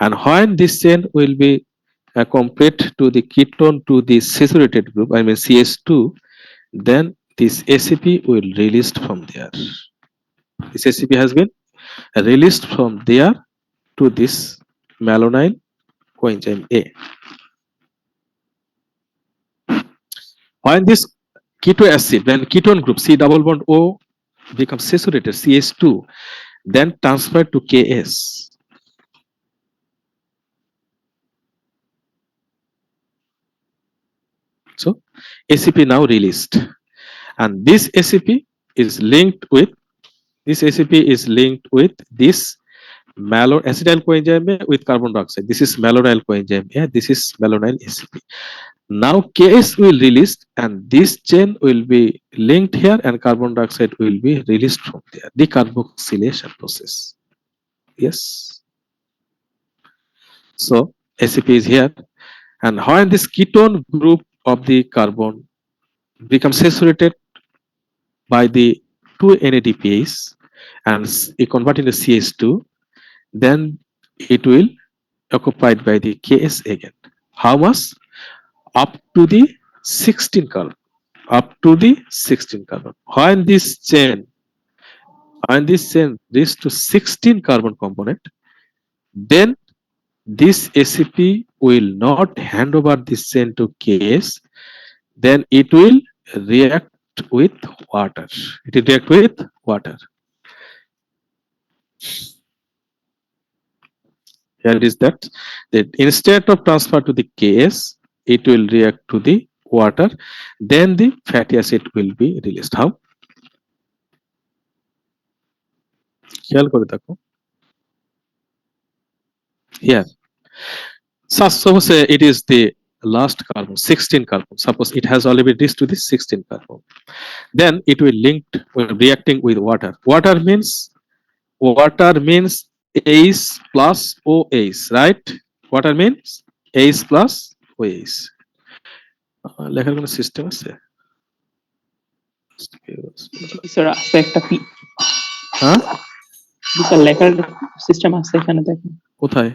Speaker 1: And when this chain will be complete to the ketone to the saturated group, I mean CH2, then this ACP will released from there. This ACP has been released from there to this malonyl coenzyme A. When this keto acid, when ketone group C double bond O becomes saturated CH2, then transferred to Ks. So ACP now released, and this ACP is linked with this acetyl coenzyme A with carbon dioxide. This is malonyl coenzyme A. This is malonyl ACP. Now Ks will release, and this chain will be linked here, and carbon dioxide will be released from there. Decarboxylation process. Yes. So ACP is here, and when this ketone group of the carbon becomes saturated by the two NADPase and it convert into CH2, then it will occupied by the Ks again. How much? Up to the 16 carbon. Up to the 16 carbon. When this chain reaches to 16 carbon component, then this ACP will not hand over this chain to Ks, then it will react with water. It will react with water. Here is that instead of transfer to the Ks, it will react to the water, then the fatty acid will be released. How? খেয়াল করে দেখো here. Suppose it is the last carbon, 16 carbon. Suppose it has already reached to the 16 carbon. Then it will reacting with water. Water means H plus OH, right? Water means H plus OH. লেখার কোনো system আছে?
Speaker 4: Sir আছে একটা
Speaker 1: হ্যাঁ
Speaker 4: sir, লেখার system আছে এখানে দেখেন।
Speaker 1: কোথায়?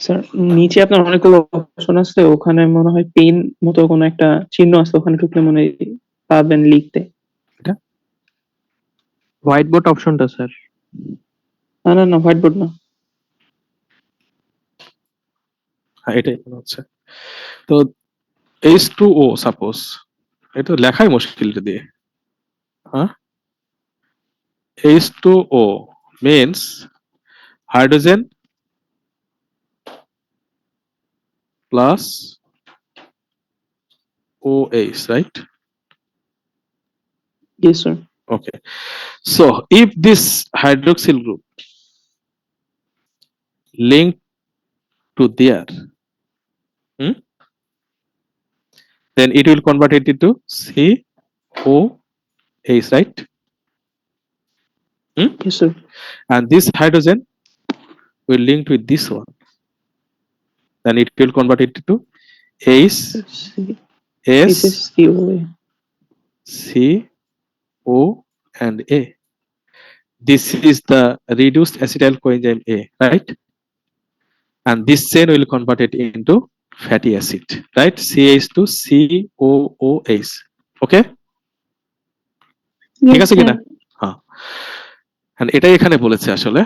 Speaker 4: স্যার নিচে আপনার অনেকগুলো অপশন আছে, ওখানে মনে হয় পেন মতো কোনো একটা চিহ্ন আছে, ওখানে ঢুকলে মনে হয় পাবেন লিখতে।
Speaker 1: এটা
Speaker 4: হোয়াইট বোর্ড অপশনটা স্যার। না না হোয়াইট বোর্ড না।
Speaker 1: হ্যাঁ এটাই মনে হচ্ছে। তো H2O সাপোজ, এটা লেখাই মুশকিল দিয়ে। হ্যাঁ H2O means hydrogen plus OH, right?
Speaker 4: Yes, sir.
Speaker 1: Okay. So if this hydroxyl group linked to there, then it will convert it into COH, right?
Speaker 4: Yes, sir.
Speaker 1: And this hydrogen will link with this one, then it will convert it into H, S,
Speaker 4: HCOA.
Speaker 1: C, O, and A. This is the reduced acetyl coenzyme A, right? And this chain will convert it into fatty acid, right? CH to COOH. Okay? ঠিক
Speaker 3: Yes,
Speaker 1: আছে
Speaker 3: sir.
Speaker 1: কিনা? হ্যাঁ। And এটাই এখানে বলেছে আসলে,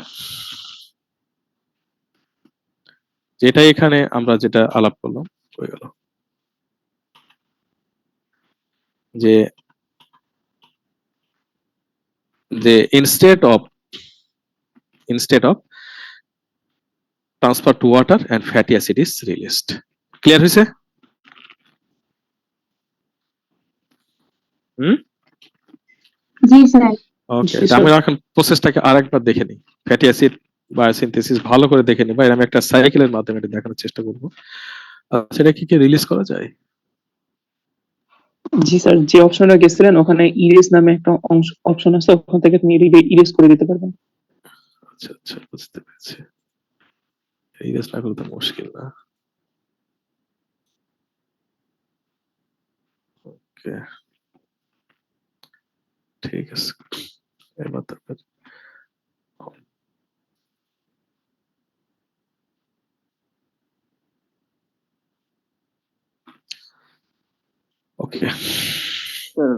Speaker 1: যেটা এখানে আমরা যেটা আলাপ করলাম হয়ে গেল, যে যে instead of transfer to water and fatty acid is released. Clear হয়েছে?
Speaker 3: জি স্যার।
Speaker 1: ওকে,
Speaker 4: Yes,
Speaker 1: আমি
Speaker 4: sir.
Speaker 1: এখন প্রসেসটাকে আরেকবার দেখে নিই। ফ্যাটি অ্যাসিড বায়োসিনথেসিস ভালো করে দেখে নিই, বা আমি একটা সাইকেলের মাধ্যমে এটা দেখানোর চেষ্টা করব। সেটা কি রিলিজ করা যায়?
Speaker 4: জি স্যার, যে অপশনটা গেছিলেন ওখানে ইরেজ নামে একটা অপশন আছে, ওখান থেকে আপনি ইরেজ করে দিতে পারবেন।
Speaker 1: আচ্ছা আচ্ছা, বুঝতে পেরেছি। রিলিজ না করলে তো মুশকিল না। ওকে, ঠিক আছে। এবার তারপর ওকে,
Speaker 8: স্যার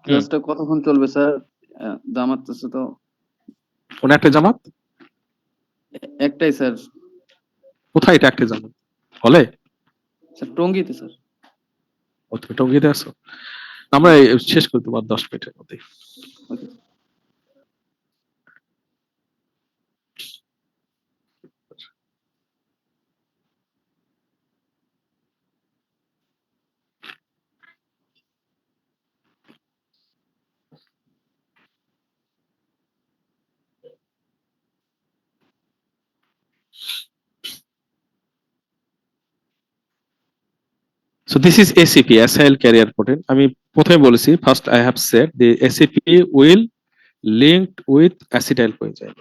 Speaker 8: ক্লাসটা কতক্ষণ চলবে স্যার? জামাত আছে তো।
Speaker 1: কোন একটা জামাত?
Speaker 8: একটাই স্যার।
Speaker 1: কোথায় এটা একটা জামাত? হলে?
Speaker 8: Sir টঙ্গীতে sir.
Speaker 1: ও, তুমি টঙ্গীতে আছো? আমরা শেষ করতে পারবো 10 মিনিটের মধ্যে।
Speaker 8: ওকে।
Speaker 1: So this is ACP, acyl carrier protein. আমি প্রথমে বলেছি, first I have said the ACP will linked with acetyl coenzyme.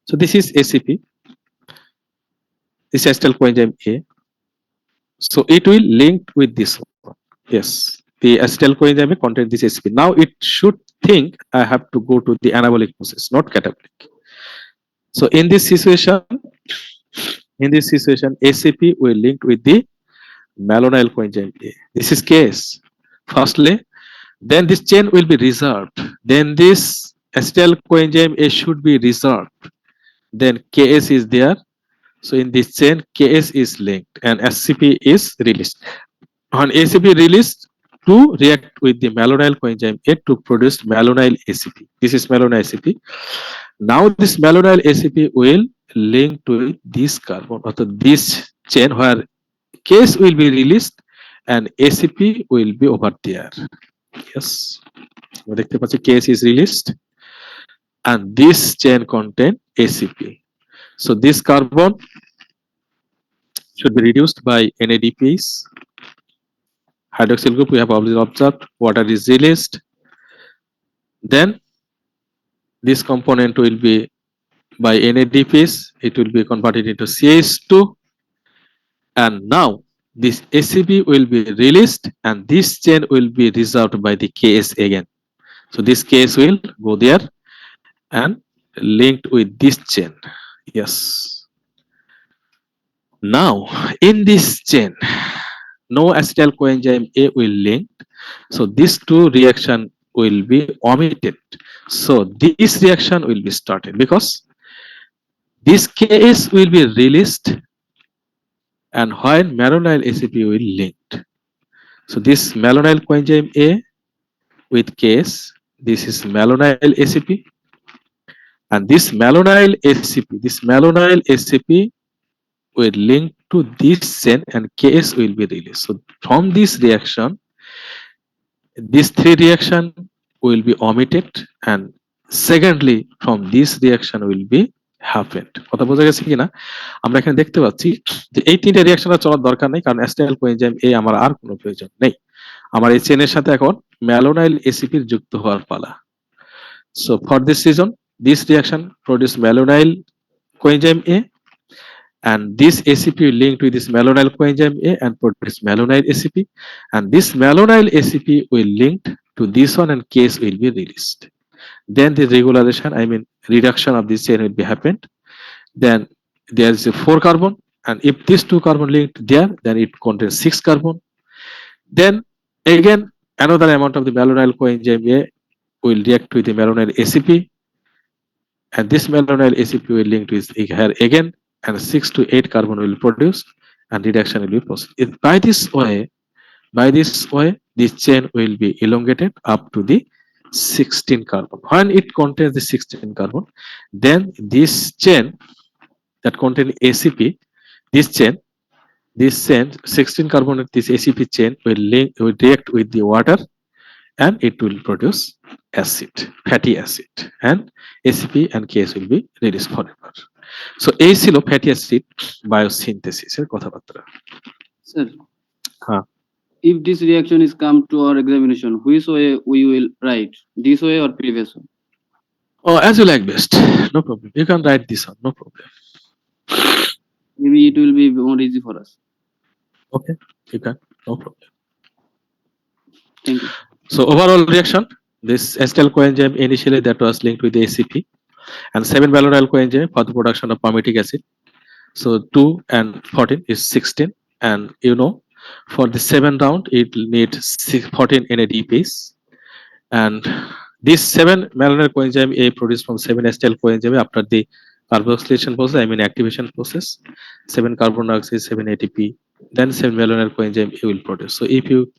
Speaker 1: So this is ACP, this acetyl coenzyme A. So it will linked with this one. Yes, the acetyl coenzyme contain this ACP. Now it should think I have to go to the anabolic process, not catabolic. So in this situation, ACP will link with the malonyl coenzyme A. This is case. Firstly, then this chain will be reserved. Then this acetyl coenzyme A should be reserved. Then Ks is there. So in this chain, Ks is linked and SCP is released. On ACP released to react with the malonyl coenzyme A to produce malonyl ACP. This is malonyl ACP. Now this malonyl ACP will link to this carbon, or to this chain where Ks will be released and ACP will be over there. Yes, দেখতে পাচ্ছি Ks is released and this chain contain ACP. So this carbon should be reduced by NADPase. Hydroxyl group we have already observed, water is released. Then this component will be by NADPase, it will be converted into CH2, and now this ACP will be released and this chain will be reserved by the Ks again. So this Ks will go there and linked with this chain. Yes. Now in this chain, no acetyl coenzyme A will link. So these two reaction will be omitted. So this reaction will be started because this Ks will be released and when malonyl ACP will linked. So this malonyl coenzyme A with Ks, this is malonyl ACP, and this malonyl ACP will link to this chain and Ks will be released. So from this reaction, these three reaction will be omitted, and secondly from this reaction will be happened. কথা বোঝা গেছে কিনা? আমরা এখানে দেখতে পাচ্ছি যে এই তিনটে রিঅ্যাকশন চলার দরকার নেই, কারণ অ্যাসিটাইল কোএনজাইম এ আমার আর কোনো প্রয়োজন নেই। আমার এই চেনের সাথে এখন ম্যালোনাইল এসিপির যুক্ত হওয়ার পালা। So for this reason this reaction produce malonyl coenzyme A, and this ACP will link to this malonyl coenzyme A and produce malonyl ACP, and this malonyl ACP will link to this one and case will be released. Then the regularization, I mean reduction of this chain will be happened. Then there is a 4 carbon, and if these 2 carbon linked there, then it contains 6 carbon. Then again another amount of the malonyl coenzyme A will react with the malonyl ACP, and this malonyl ACP will link to here again, and 6 to 8 carbon will produce, and reduction will be possible. By this way, this chain will be elongated up to the 16 carbon. When it contains the 16 carbon, then this chain that contain ACP, this chain 16 carbon, this ACP chain will react with the water, and it will produce acid, fatty acid, and ACP and Ks will be released forever. So এই ছিল fatty acid বায়োসিনথেসিসের কথাবার্তা।
Speaker 8: Sir,
Speaker 1: হ্যাঁ,
Speaker 8: if this reaction is come to our examination, which way we will write? This way or previous one?
Speaker 1: oh, as you like best, no problem, you can write this one, no problem.
Speaker 8: Maybe it will be more easy for us.
Speaker 1: Okay, you can, no problem.
Speaker 8: Thank you.
Speaker 1: So overall reaction, this acetyl coenzyme initially that was linked with the ACP, and 7 malonyl coenzyme for the production of palmitic acid. So 2 and 14 is 16, and you know for the 7 round it needs 14 NADPase, and this 7 malonyl coenzyme A produced from 7 acetyl coenzyme after the carboxylation process, I mean activation process, 7 carbon dioxide, 7 ATP, then 7 malonyl coenzyme A will produce. So if you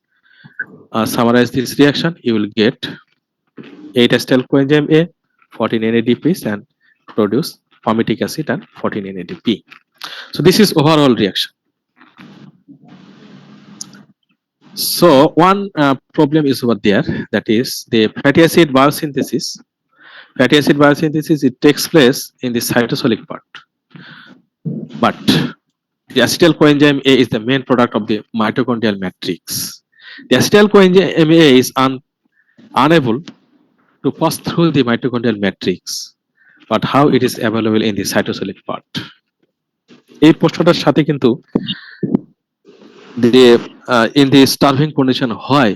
Speaker 1: summarize this reaction, you will get 8 acetyl coenzyme A, 14 NADPase, and produce palmitic acid and 14 NADP. So this is overall reaction. So one problem is over there, that is the fatty acid biosynthesis. Fatty acid biosynthesis, it takes place in the cytosolic part, but the acetyl coenzyme A is the main product of the mitochondrial matrix. The acetyl coenzyme A is unable to pass through the mitochondrial matrix, but how it is available in the cytosolic part? এই প্রশ্নটার সাথে কিন্তু in the starving condition হয়,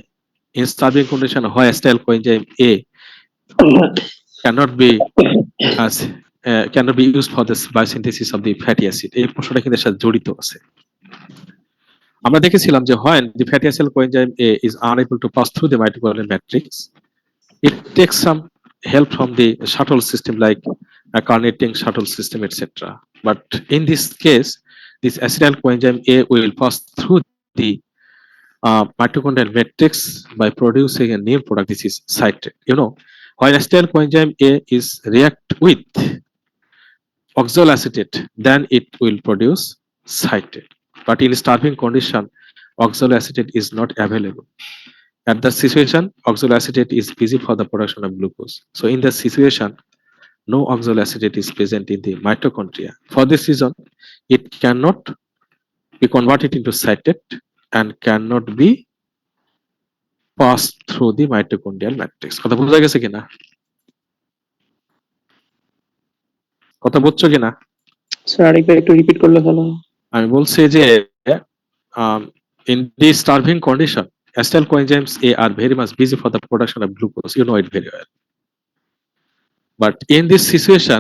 Speaker 1: acetyl coenzyme A cannot be used for this biosynthesis of the fatty acid. এই প্রশ্নটা কিন্তু এর সাথে জড়িত আছে। আমরা দেখেছিলাম যে when the fatty acid coenzyme A is unable to pass through the mitochondrial matrix, it takes some help from the shuttle system like a carnating shuttle system, etc. But in this case, this acetyl coenzyme A will pass through the mitochondrial matrix by producing a new product. This is citrate. You know, when acetyl coenzyme A is react with oxaloacetate, then it will produce citrate. But in starving condition, oxaloacetate is not available. At that situation, oxaloacetate is busy for the production of glucose. So in that situation, no oxaloacetate is present in the mitochondria. For this reason, it cannot be converted into citrate and cannot be passed through the mitochondrial matrix. কথা বোঝা গেছে কিনা? কথা বুঝছো কিনা?
Speaker 4: Sir আরেকবার একটু repeat করলে ভালো হয়।
Speaker 1: আমি বলছি যে in the starving condition, acetyl coenzymes A are very much busy for the production of glucose. You know it very well. But in this situation,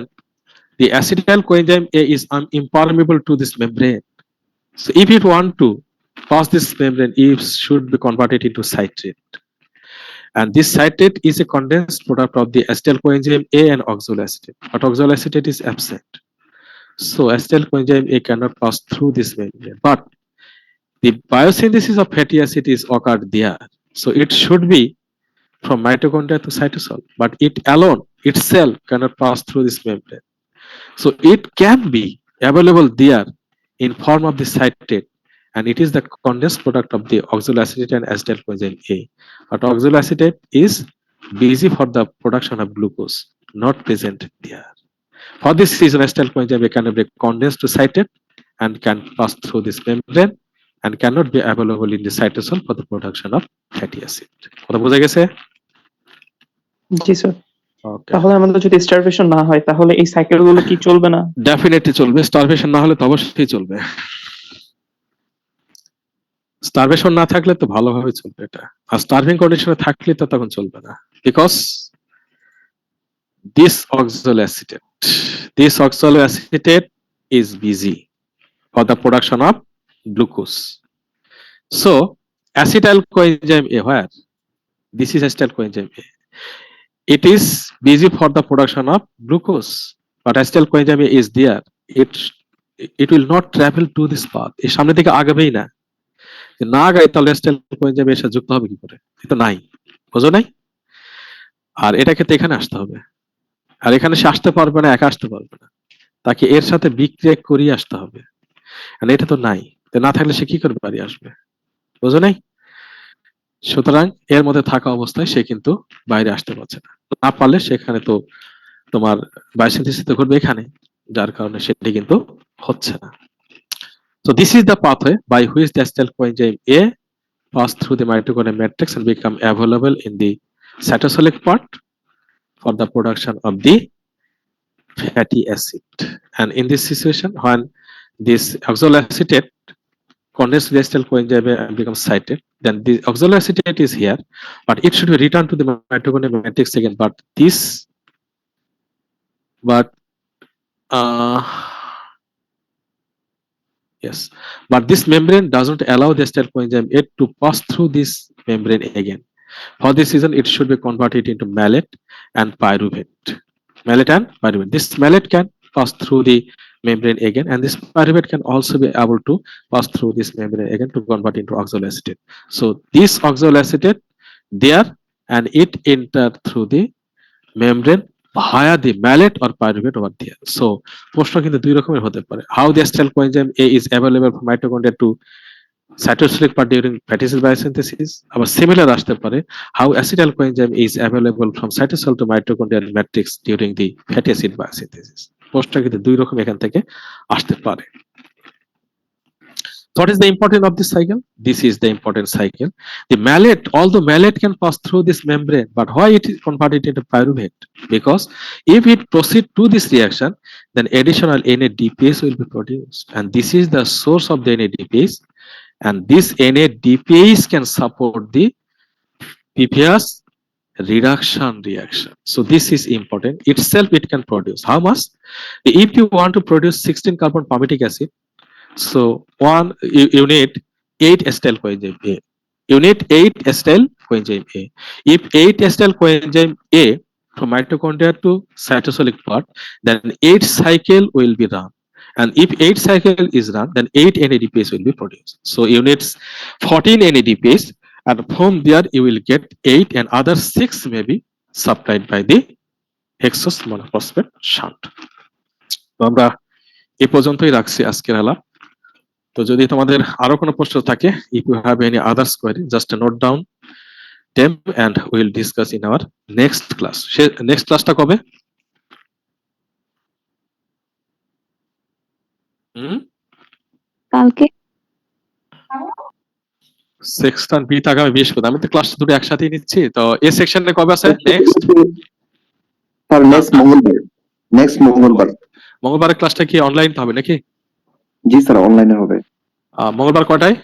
Speaker 1: the acetyl coenzyme A is impermeable to this membrane. So if it want to pass this membrane, it should be converted into citrate. And this citrate is a condensed product of the acetyl coenzyme A and oxaloacetate. But oxaloacetate is absent. So acetyl coenzyme A cannot pass through this membrane. But the biosynthesis of fatty acid is occurred there. So it should be from mitochondria to cytosol, but it alone itself cannot pass through this membrane. So it can be available there in form of the citrate, and it is the condensed product of the oxaloacetate and acetyl coenzyme A. But oxaloacetate is busy for the production of glucose, not present there. For this reason, acetyl coenzyme A cannot be condensed to citrate and can pass through this membrane and cannot be available in the cytosol for the production of fatty acid. কথা বোঝা গেছে?
Speaker 4: জি sir.
Speaker 1: Okay.
Speaker 4: তাহলে আমাদের যদি starvation না হয় তাহলে এই সাইকেল গুলো কি চলবে না?
Speaker 1: ডেফিনেটলি চলবে। স্টারভেশন না হলে তো অবশ্যই চলবে। স্টারভেশন না থাকলে তো ভালোভাবে চলবে এটা। আর স্টারভিং কন্ডিশনে থাকলে তো তখন চলবে না। Because this oxaloacetate is busy for the production of glucose. So acetyl coenzyme A, where this is acetyl coenzyme A, it is busy for the production of glucose, but acetyl coenzyme A is there. It will not travel to this path. এই সামনে দিকে আগাবেই না। না আগায় তাহলে acetyl coenzyme এর সাথে যুক্ত হবে কি করে? এটা নাই, বুঝো নাই? আর এটাকে তো এখানে আসতে হবে, আর এখানে সে আসতে পারবে না, একা আসতে পারবে না, তাকে এর সাথে বিক্রিয়া করিয়ে আসতে হবে। আর এটা তো নাই, তো না থাকলে সে কি করে বাড়ি আসবে, বুঝো নাই? সুতরাং এর মধ্যে থাকা অবস্থায় সে কিন্তু বাইরে আসতে পারছে না। না পারলে সেখানে তো তোমার বায়োসিনথেসিস তো ঘটবে এখানে, যার কারণে সেটি কিন্তু হচ্ছে না। So this is the pathway by which the acetyl coenzyme A pass through the mitochondrial matrix and become available in the cytosolic part for the production of the fatty acid. And in this situation, when this oxaloacetate condenses the acetyl coenzyme and becomes citrate, then the oxaloacetate is here, but it should be returned to the mitochondrial matrix again. But this membrane doesn't allow the acetyl coenzyme A to pass through this membrane again. For this reason, it should be converted into malate and pyruvate. This malate can pass through the membrane again, and this pyruvate can also be able to pass through this membrane again to convert into oxaloacetate. So this oxaloacetate there, and it enter through the membrane via the malate or pyruvate over there. So প্রশ্ন কিন্তু দুই রকমের হতে পারে। How the acetyl coenzyme A is available from mitochondria to cytosolic part during fatty acid biosynthesis, আবার similar আসতে পারে how acetyl coenzyme is available from cytosol to mitochondrial matrix during the fatty acid biosynthesis. প্রশ্ন কিন্তু দুই রকম এখান থেকে আসতে পারে। What is the importance of this cycle? This is the important cycle. The malate, although malate can pass through this membrane, but why it is converted into pyruvate? Because if it proceeds to this reaction, then additional NADPase will be produced, and this is the source of the NADPase, and this NADPase can support the previous reduction reaction. So this is important. Itself it can produce how much? If you want to produce 16 carbon palmitic acid, so you need 8 acetyl coenzyme A. You need 8 acetyl coenzyme A. If 8 acetyl coenzyme A from mitochondria to cytosolic part, then 8 cycle will be run. And if 8 cycle is run, then 8 NADPase will be produced. So you need 14 NADPase, and from there you will get 8, and other 6 may be supplied by the hexose monophosphate shunt. তো আমরা এ পর্যন্তই রাখছি আজকের আলাপ। তো যদি তোমাদের আরো কোনো প্রশ্ন থাকে, if you have any others query, just note down them and we will discuss in our next class. Next ক্লাসটা কবে?
Speaker 5: কালকে।
Speaker 1: সেকশন বি তে আগামী বৃহস্পতি। আমি তো ক্লাস দুটো একসাথেই নিচ্ছি। তো এ সেকশনে কবে আছে? নেক্সট
Speaker 7: স্যার নেক্সট মঙ্গলবার
Speaker 1: মঙ্গলবারের ক্লাসটা কি অনলাইন হবে নাকি?
Speaker 7: জি স্যার অনলাইনে হবে।
Speaker 1: মঙ্গলবার কয়টায়?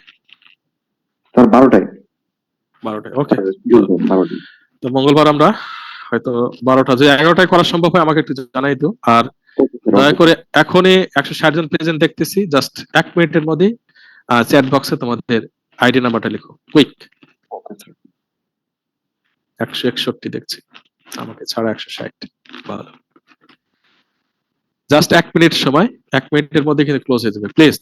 Speaker 7: স্যার 12টায়।
Speaker 1: ওকে।
Speaker 7: 12টায়।
Speaker 1: তো মঙ্গলবার আমরা হয়তো 12টা, যে 11টায় করা সম্ভব হয় আমাকে একটু জানাই তো। আর দয়া করে এখনই 160 জন প্রেজেন্ট দেখতেছি, জাস্ট 1 মিনিটের মধ্যে চ্যাট বক্সে তোমাদের আইডি নাম্বারটা লিখো, কুইক। 161 দেখছি, আমাকে ছাড়া 160। ভালো, জাস্ট 1 মিনিট সময়, 1 মিনিটের মধ্যে কিন্তু ক্লোজ হয়ে যাবে, please.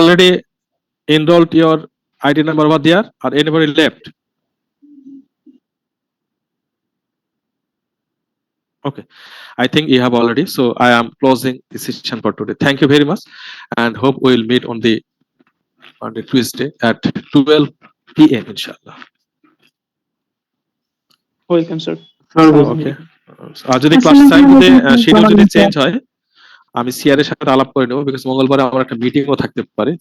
Speaker 1: already enrolled your ID number over there, or anybody left? Okay, I think you have already. So I am closing the session for today. Thank you very much, and hope we will meet on the Tuesday at 12 p.m. inshallah.
Speaker 4: Welcome sir.
Speaker 1: Okay. আর যদি class time যদি schedule যদি change হয়, আমি CR এর সাথে আলাপ করে নেব, বিকজ মঙ্গলবার আমার একটা মিটিংও থাকতে পারে।